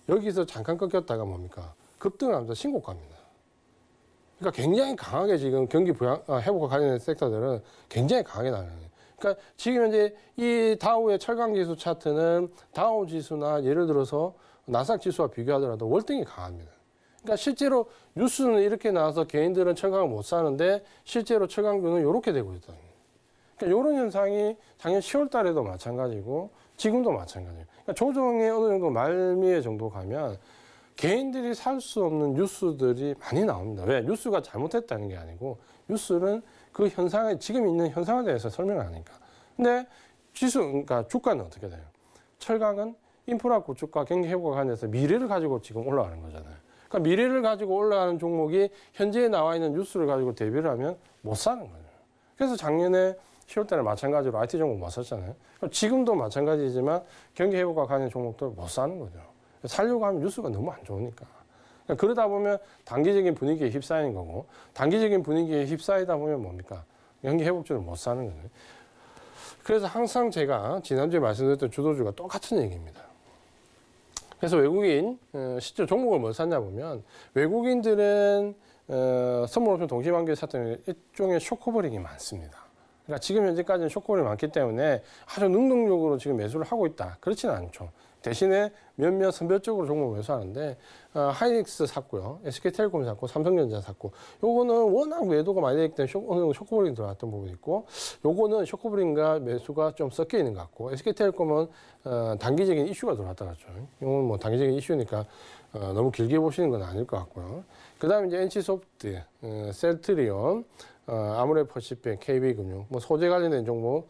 [SPEAKER 2] 여기서 잠깐 꺾였다가 뭡니까? 급등을 하면서 신고가입니다. 그러니까 굉장히 강하게 지금 경기 회복과 관련된 섹터들은 굉장히 강하게 나가요. 그러니까 지금 현재 이 다우의 철강지수 차트는 다우 지수나 예를 들어서 나스닥 지수와 비교하더라도 월등히 강합니다. 그러니까 실제로 뉴스는 이렇게 나와서 개인들은 철강을 못 사는데 실제로 철강주는 이렇게 되고 있다. 그러니까 이런 현상이 작년 10월 달에도 마찬가지고 지금도 마찬가지예요. 그러니까 조정의 어느 정도 말미에 정도 가면 개인들이 살 수 없는 뉴스들이 많이 나옵니다. 왜? 뉴스가 잘못했다는 게 아니고 뉴스는 그 현상에 지금 있는 현상에 대해서 설명을 하니까. 근데 그러니까 주가는 어떻게 돼요? 철강은 인프라 구축과 경기 회복과 관련해서 미래를 가지고 지금 올라가는 거잖아요. 그러니까 미래를 가지고 올라가는 종목이 현재에 나와 있는 뉴스를 가지고 대비를 하면 못 사는 거예요. 그래서 작년에 10월 달에 마찬가지로 IT 종목 못 샀잖아요. 지금도 마찬가지지만 경기 회복과 관련 종목도 못 사는 거죠. 살려고 하면 뉴스가 너무 안 좋으니까. 그러다 보면 단기적인 분위기에 휩싸이는 거고 단기적인 분위기에 휩싸이다 보면 뭡니까? 경기 회복주를 못 사는 거예요. 그래서 항상 제가 지난주에 말씀드렸던 주도주가 똑같은 얘기입니다. 그래서 외국인 실제 종목을 뭘 샀냐 보면 외국인들은 선물옵션 동시만기에 샀던 일종의 쇼커버링이 많습니다. 그러니까 지금 현재까지는 쇼커버링이 많기 때문에 아주 능동적으로 지금 매수를 하고 있다. 그렇지는 않죠. 대신에 몇몇 선별적으로 종목을 매수하는데 하이닉스 샀고요. SK텔레콤 샀고 삼성전자 샀고 요거는 워낙 매도가 많이 되기 때문에 어느 정도 쇼커버링 들어갔던 부분이 있고 요거는 쇼커버링과 매수가 좀 섞여 있는 것 같고 SK텔레콤은 단기적인 이슈가 들어왔다 갔죠. 이건 뭐 단기적인 이슈니까 너무 길게 보시는 건 아닐 것 같고요. 그 다음에 이제 NC소프트, 셀트리온, 아모레퍼시픽, KB금융, 뭐 소재 관련된 종목,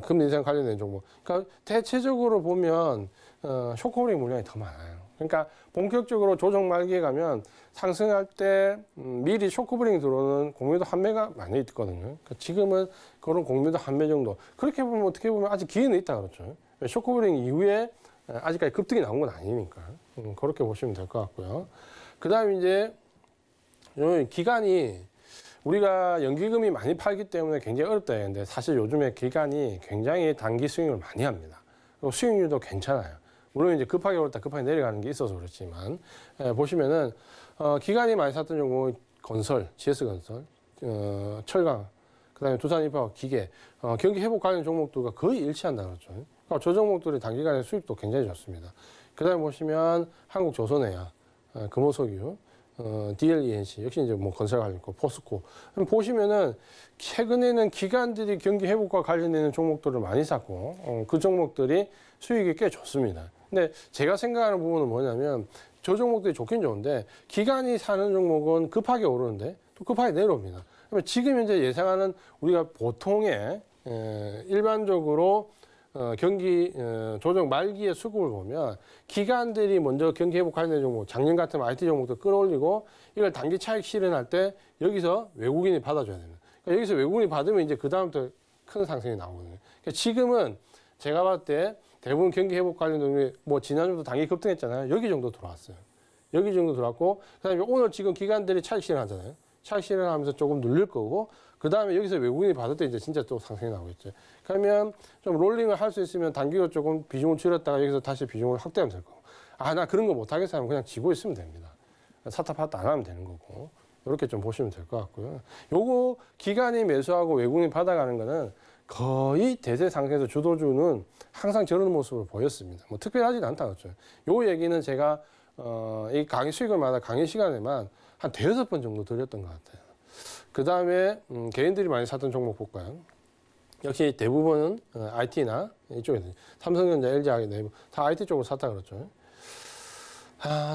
[SPEAKER 2] 금리 인상 관련된 종목. 그러니까 대체적으로 보면 쇼커버링 물량이 더 많아요. 그러니까 본격적으로 조정 말기에 가면 상승할 때 미리 쇼커버링이 들어오는 공매도 환매가 많이 있거든요. 그러니까 지금은 그런 공매도 환매 정도. 그렇게 보면 어떻게 보면 아직 기회는 있다 그렇죠. 쇼커버링 이후에 아직까지 급등이 나온 건 아니니까 그렇게 보시면 될 것 같고요. 그 다음에 이제 기간이 우리가 연기금이 많이 팔기 때문에 굉장히 어렵다 했는데 사실 요즘에 기간이 굉장히 단기 스윙을 많이 합니다. 그리고 수익률도 괜찮아요. 물론 이제 급하게 올랐다 급하게 내려가는 게 있어서 그렇지만 보시면은 기관이 많이 샀던 종목은 건설, GS건설, 철강, 그다음에 두산인프라, 기계, 경기 회복 관련 종목들과 거의 일치한다 그렇죠. 그러니까 저 종목들이 단기간에 수익도 굉장히 좋습니다. 그다음에 보시면 한국조선해양, 금호석유, DLENC 역시 이제 뭐 건설 관련 있고 포스코 보시면은 최근에는 기관들이 경기 회복과 관련되는 종목들을 많이 샀고 그 종목들이 수익이 꽤 좋습니다. 근데 제가 생각하는 부분은 뭐냐면 저 종목들이 좋긴 좋은데 기관이 사는 종목은 급하게 오르는데 또 급하게 내려옵니다. 그러면 지금 현재 예상하는 우리가 보통의 일반적으로 경기 조정 말기의 수급을 보면 기관들이 먼저 경기 회복 관련 종목, 작년 같으면 IT 종목도 끌어올리고 이걸 단기 차익 실현할 때 여기서 외국인이 받아줘야 됩니다. 그러니까 여기서 외국인이 받으면 이제 그 다음부터 큰 상승이 나오거든요. 그러니까 지금은 제가 봤을 때 대부분 경기 회복 관련 종목이 뭐 지난주도 단기 급등했잖아요. 여기 정도 들어왔어요. 여기 정도 들어왔고 그다음에 오늘 지금 기관들이 차익 실현하잖아요. 차익 실현하면서 조금 눌릴 거고 그 다음에 여기서 외국인이 받을 때 이제 진짜 또 상승이 나오겠죠. 그러면 좀 롤링을 할 수 있으면 단기로 조금 비중을 줄였다가 여기서 다시 비중을 확대하면 될 거고. 나 그런 거 못하겠어 하면 그냥 지고 있으면 됩니다. 사타 파타 안 하면 되는 거고. 이렇게 좀 보시면 될 것 같고요. 요거 기관이 매수하고 외국인이 받아가는 거는 거의 대세 상승에서 주도주는 항상 저런 모습을 보였습니다. 뭐 특별하지는 않다 그렇죠. 요 얘기는 제가 이 강의 수익을마다 강의 시간에만 한 5번 정도 드렸던 것 같아요. 그 다음에 개인들이 많이 샀던 종목 볼까요? 역시 대부분은 IT나 이쪽에서 삼성전자, LG화학 다 IT 쪽으로 샀다 그렇죠.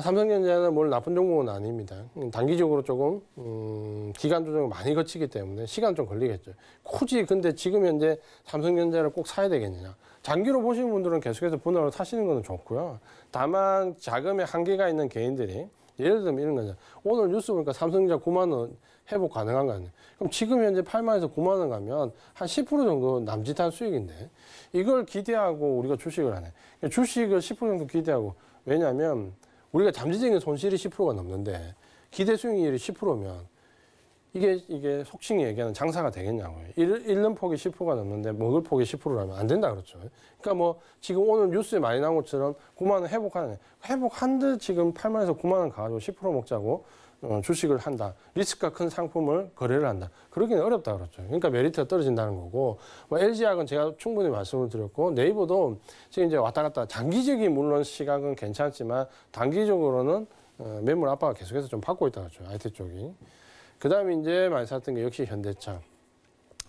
[SPEAKER 2] 삼성전자는 뭘 나쁜 종목은 아닙니다. 단기적으로 조금 기간 조정을 많이 거치기 때문에 시간 좀 걸리겠죠. 굳이 근데 지금 현재 삼성전자를 꼭 사야 되겠느냐. 장기로 보시는 분들은 계속해서 분할로 사시는 것은 좋고요. 다만 자금의 한계가 있는 개인들이 예를 들면 이런 거죠. 오늘 뉴스 보니까 삼성전자 9만 원 회복 가능한 거 아니에요. 그럼 지금 현재 8만에서 9만 원 가면 한 10% 정도 남짓한 수익인데 이걸 기대하고 우리가 주식을 하네. 주식을 10% 정도 기대하고 왜냐하면 우리가 잠재적인 손실이 10%가 넘는데 기대 수익률이 10%면 이게 속칭 얘기하는 장사가 되겠냐고요. 잃는 폭이 10%가 넘는데 먹을 폭이 10%라면 안 된다 그렇죠. 그러니까 뭐 지금 오늘 뉴스에 많이 나온 것처럼 9만 원 회복한 듯 지금 8만에서 9만 원 가지고 10% 먹자고 주식을 한다. 리스크가 큰 상품을 거래를 한다. 그러기는 어렵다 그렇죠. 그러니까 메리트가 떨어진다는 거고 뭐 LG화학은 제가 충분히 말씀을 드렸고 네이버도 지금 이제 왔다 갔다 장기적인 물론 시각은 괜찮지만 단기적으로는 매물 압박을 계속해서 좀 받고 있다 그렇죠. IT 쪽이. 그 다음에 이제 많이 샀던 게 역시 현대차,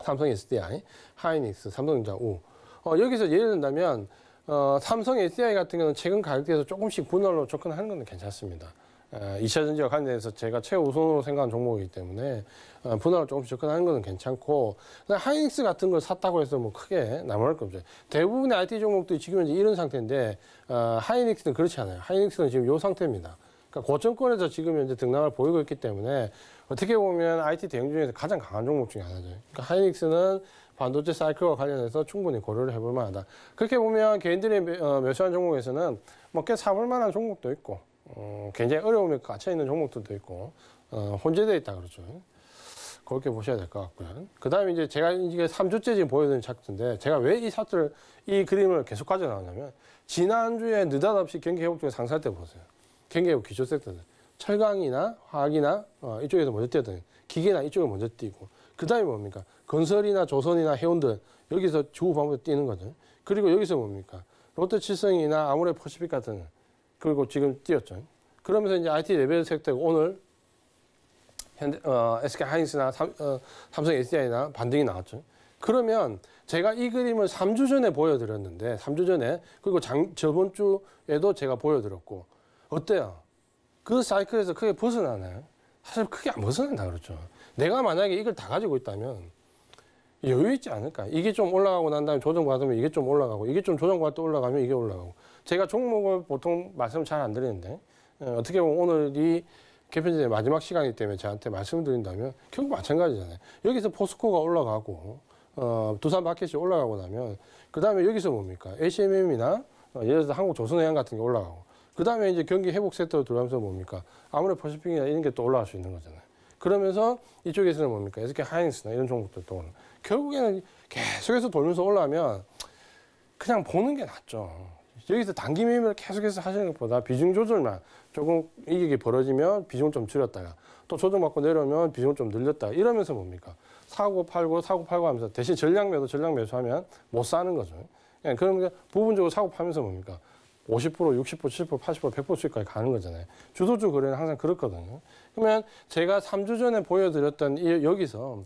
[SPEAKER 2] 삼성 SDI, 하이닉스, 삼성전자, 우. 여기서 예를 든다면, 삼성 SDI 같은 경우는 최근 가격대에서 조금씩 분할로 접근하는 건 괜찮습니다. 2차 전지와 관련해서 제가 최우선으로 생각하는 종목이기 때문에 분할로 조금씩 접근하는 건 괜찮고, 하이닉스 같은 걸 샀다고 해서 뭐 크게 남을 거 없죠. 대부분의 IT 종목들이 지금 이제 이런 상태인데, 하이닉스는 그렇지 않아요. 하이닉스는 지금 이 상태입니다. 그러니까 고점권에서 지금 현재 등락을 보이고 있기 때문에 어떻게 보면 IT 대형 중에서 가장 강한 종목 중에 하나죠. 그러니까 하이닉스는 반도체 사이클과 관련해서 충분히 고려를 해볼 만하다. 그렇게 보면 개인들이 매수한 종목에서는 뭐 꽤 사볼 만한 종목도 있고 굉장히 어려움에 갇혀 있는 종목들도 있고 혼재되어 있다 그러죠. 그렇게 보셔야 될 것 같고요. 그 다음에 이제 제가 이게 3주째 지금 보여드린 차트인데 제가 왜 이 그림을 계속 가져나왔냐면 지난주에 느닷없이 경기 회복 중에 상승할 때 보세요. 경기 회복 기초 섹터들. 철강이나 화학이나 이쪽에서 먼저 뛰었더니 기계나 이쪽에 먼저 뛰고 그 다음에 뭡니까? 건설이나 조선이나 해운들 여기서 주 방법으로 뛰는 거죠. 그리고 여기서 뭡니까? 롯데칠성이나 아모레퍼시픽 같은 그리고 지금 뛰었죠. 그러면서 이제 IT 레벨 섹터가 오늘 SK하이닉스나 삼성 SDI나 반등이 나왔죠. 그러면 제가 이 그림을 3주 전에 보여드렸는데 3주 전에 그리고 저번 주에도 제가 보여드렸고 어때요? 그 사이클에서 크게 벗어나나요? 사실 크게 안 벗어난다 그렇죠. 내가 만약에 이걸 다 가지고 있다면 여유 있지 않을까? 이게 좀 올라가고 난 다음에 조정받으면 이게 좀 올라가고 이게 좀 조정받을 때 올라가면 이게 올라가고 제가 종목을 보통 말씀 잘 안 드리는데 어떻게 보면 오늘이 개편전의 마지막 시간이기 때문에 저한테 말씀드린다면 결국 마찬가지잖아요. 여기서 포스코가 올라가고 두산 마켓이 올라가고 나면 그 다음에 여기서 뭡니까? ACMM이나 예를 들어서 한국조선해양 같은 게 올라가고 그 다음에 이제 경기 회복 섹터로 들어가면서 뭡니까? 아모레퍼시픽이나 이런 게 또 올라갈 수 있는 거잖아요. 그러면서 이쪽에서는 뭡니까? SK 하이닉스나 이런 종목들 또 결국에는 계속해서 돌면서 올라가면 그냥 보는 게 낫죠. 여기서 단기 매매를 계속해서 하시는 것보다 비중 조절만 조금 이익이 벌어지면 비중을 좀 줄였다가 또 조정받고 내려오면 비중을 좀 늘렸다가 이러면서 뭡니까? 사고 팔고 하면서 대신 전량 매수하면 못 사는 거죠. 예, 그러면 부분적으로 사고 파면서 뭡니까? 50%, 60%, 70%, 80%, 100% 수익까지 가는 거잖아요. 주도주 거래는 항상 그렇거든요. 그러면 제가 3주 전에 보여드렸던 여기서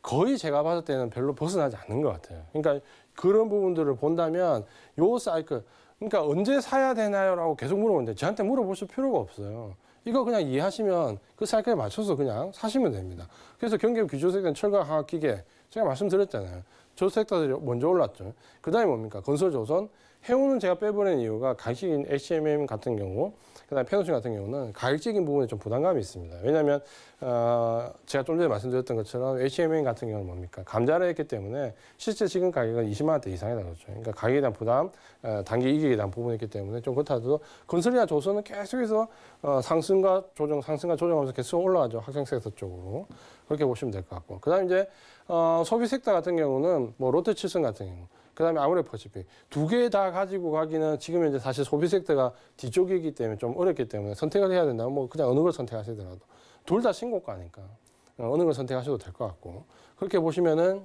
[SPEAKER 2] 거의 제가 봤을 때는 별로 벗어나지 않는 것 같아요. 그러니까 그런 부분들을 본다면 요 사이클, 그러니까 언제 사야 되나요? 라고 계속 물어보는데 저한테 물어보실 필요가 없어요. 이거 그냥 이해하시면 그 사이클에 맞춰서 그냥 사시면 됩니다. 그래서 경기업 기초섹터는 철강, 화학, 기계, 제가 말씀드렸잖아요. 저 섹터들이 먼저 올랐죠. 그 다음에 뭡니까? 건설조선, 해운은 제가 빼버린 이유가 가격적인 HMM 같은 경우, 그 다음에 페노신 같은 경우는 가격적인 부분에 좀 부담감이 있습니다. 왜냐하면 제가 좀 전에 말씀드렸던 것처럼 HMM 같은 경우는 뭡니까? 감자를 했기 때문에 실제 지금 가격은 20만 원대 이상이다 그렇죠. 그러니까 가격에 대한 부담, 단기 이익에 대한 부분이 있기 때문에 좀 그렇다도 건설이나 조선은 계속해서 상승과 조정하면서 계속 올라가죠. 학생 섹터 쪽으로. 그렇게 보시면 될 것 같고. 그 다음에 이제 소비 섹터 같은 경우는 뭐 롯데칠성 같은 경우, 그 다음에 아모레퍼시픽 두 개 다 가지고 가기는 지금 이제 사실 소비 섹터가 뒤쪽이기 때문에 좀 어렵기 때문에 선택을 해야 된다면 뭐 그냥 어느 걸 선택하시더라도 둘 다 신고가니까 어느 걸 선택하셔도 될 것 같고, 그렇게 보시면은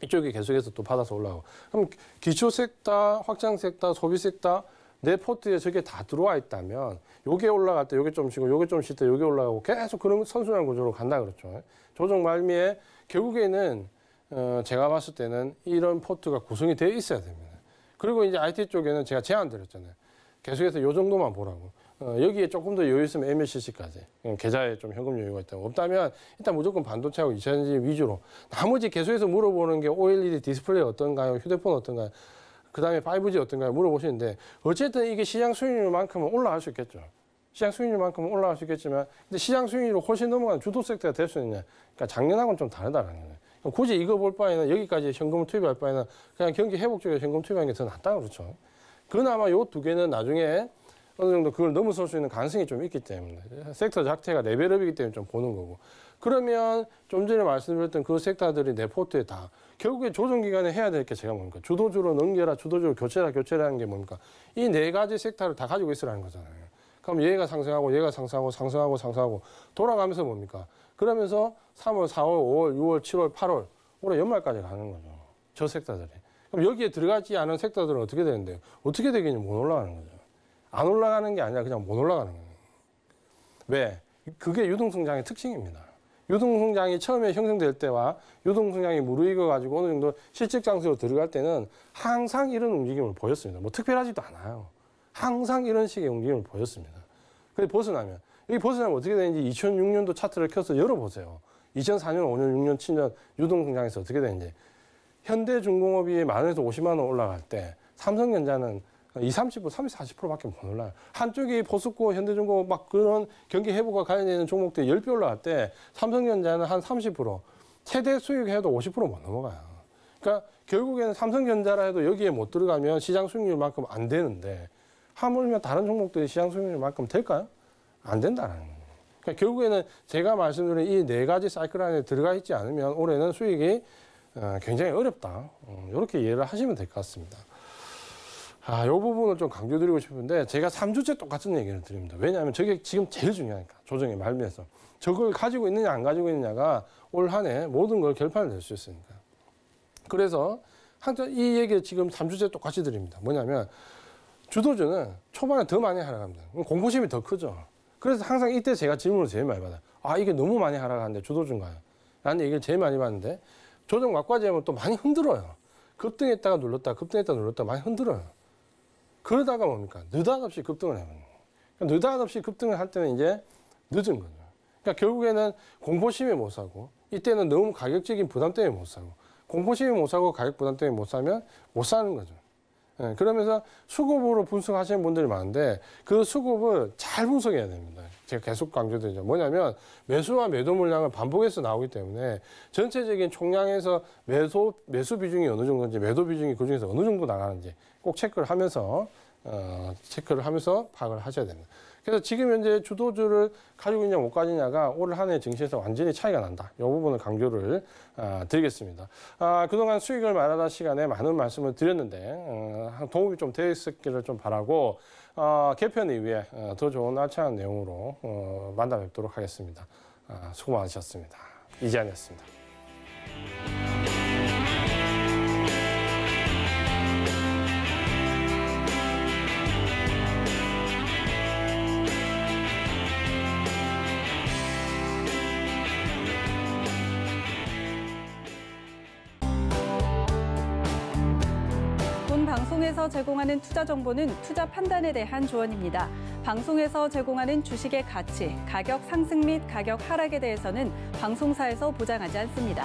[SPEAKER 2] 이쪽이 계속해서 또 받아서 올라가고, 그럼 기초 섹터, 확장 섹터, 소비 섹터 내 포트에 저게 다 들어와 있다면 요게 올라갈 때 요게 좀 쉬고 요게 좀 쉴 때 요게 올라가고 계속 그런 선순환 구조로 간다 그렇죠. 조정 말미에 결국에는 제가 봤을 때는 이런 포트가 구성이 되어 있어야 됩니다. 그리고 이제 IT 쪽에는 제가 제안 드렸잖아요. 계속해서 요 정도만 보라고. 여기에 조금 더 여유 있으면 MLCC까지. 계좌에 좀 현금 여유가 있다고. 없다면 일단 무조건 반도체하고 2차전지 위주로. 나머지 계속해서 물어보는 게 OLED 디스플레이 어떤가요? 휴대폰 어떤가요? 그 다음에 5G 어떤가요? 물어보시는데 어쨌든 이게 시장 수익률만큼은 올라갈 수 있겠죠. 시장 수익률만큼은 올라갈 수 있겠지만 근데 시장 수익률로 훨씬 넘어가는 주도 섹터가 될 수 있느냐. 그러니까 작년하고는 좀 다르다는 거예요. 굳이 이거 볼 바에는 여기까지 현금을 투입할 바에는 그냥 경기 회복 쪽에 현금 투입하는 게 더 낫다 그렇죠. 그나마 요 두 개는 나중에 어느 정도 그걸 넘어설 수 있는 가능성이 좀 있기 때문에 섹터 자체가 레벨업이기 때문에 좀 보는 거고, 그러면 좀 전에 말씀드렸던 그 섹터들이 내 포트에 다 결국에 조정 기간에 해야 될 게 제가 뭡니까? 주도주로 넘겨라, 주도주로 교체라 하는 게 뭡니까? 이 네 가지 섹터를 다 가지고 있으라는 거잖아요. 그럼 얘가 상승하고 돌아가면서 뭡니까? 그러면서 3월, 4월, 5월, 6월, 7월, 8월 올해 연말까지 가는 거죠. 저 섹터들이. 그럼 여기에 들어가지 않은 섹터들은 어떻게 되는데요? 어떻게 되겠냐? 못 올라가는 거죠. 안 올라가는 게 아니라 그냥 못 올라가는 거예요. 왜? 그게 유동성장의 특징입니다. 유동성장이 처음에 형성될 때와 유동성장이 무르익어가지고 어느 정도 실적 장세로 들어갈 때는 항상 이런 움직임을 보였습니다. 뭐 특별하지도 않아요. 항상 이런 식의 움직임을 보였습니다. 근데 벗어나면, 여기 벗어나면 어떻게 되는지 2006년도 차트를 켜서 열어보세요. 2004년, 5년, 6년, 7년 유동성장에서 어떻게 되는지. 현대중공업이 만 원에서 50만 원 올라갈 때 삼성전자는 20, 30%, 30, 40%밖에 못 올라요. 한쪽이 포스코, 현대중공업 막 그런 경기 회복과 관련되는 종목들이 10배 올라갈 때 삼성전자는 한 30%, 최대 수익해도 50% 못 넘어가요. 그러니까 결국에는 삼성전자라 해도 여기에 못 들어가면 시장 수익률만큼 안 되는데 하물며 다른 종목들이 시장 수익률만큼 될까요? 안 된다는 거예요. 그러니까 결국에는 제가 말씀드린 이 네 가지 사이클 안에 들어가 있지 않으면 올해는 수익이 굉장히 어렵다. 이렇게 이해를 하시면 될 것 같습니다. 이 부분을 좀 강조드리고 싶은데 제가 3주째 똑같은 얘기를 드립니다. 왜냐하면 저게 지금 제일 중요하니까. 조정의 말미에서. 저걸 가지고 있느냐 안 가지고 있느냐가 올 한 해 모든 걸 결판을 낼 수 있으니까. 그래서 항상 이 얘기를 지금 3주째 똑같이 드립니다. 뭐냐면 주도주는 초반에 더 많이 하락합니다. 공포심이 더 크죠. 그래서 항상 이때 제가 질문을 제일 많이 받아요. 이게 너무 많이 하락하는데 주도주인가요? 라는 얘기를 제일 많이 받는데 조정 막바지 하면 또 많이 흔들어요. 급등했다가 눌렀다, 급등했다가 눌렀다 많이 흔들어요. 그러다가 뭡니까? 느닷없이 급등을 해요. 그러니까 느닷없이 급등을 할 때는 이제 늦은 거죠. 그러니까 결국에는 공포심에 못 사고, 이때는 너무 가격적인 부담 때문에 못 사고, 공포심에 못 사고 가격 부담 때문에 못 사면 못 사는 거죠. 예, 그러면서 수급으로 분석하시는 분들이 많은데 그 수급을 잘 분석해야 됩니다. 제가 계속 강조드리죠. 뭐냐면 매수와 매도 물량을 반복해서 나오기 때문에 전체적인 총량에서 매수 비중이 어느 정도인지 매도 비중이 그중에서 어느 정도 나가는지 꼭 체크를 하면서 체크를 하면서 파악을 하셔야 됩니다. 그래서 지금 현재 주도주를 가지고 있냐 못 가지냐가 올 한 해 증시에서 완전히 차이가 난다. 이 부분을 강조를 드리겠습니다. 그동안 수익을 말하다 시간에 많은 말씀을 드렸는데 도움이 좀 되었기를 좀 바라고 개편 이후에 더 좋은 알찬 내용으로 만나 뵙도록 하겠습니다. 수고 많으셨습니다. 이재한이었습니다.
[SPEAKER 3] 본 방송에서 제공하는 투자 정보는 투자 판단에 대한 조언입니다. 방송에서 제공하는 주식의 가치, 가격 상승 및 가격 하락에 대해서는 방송사에서 보장하지 않습니다.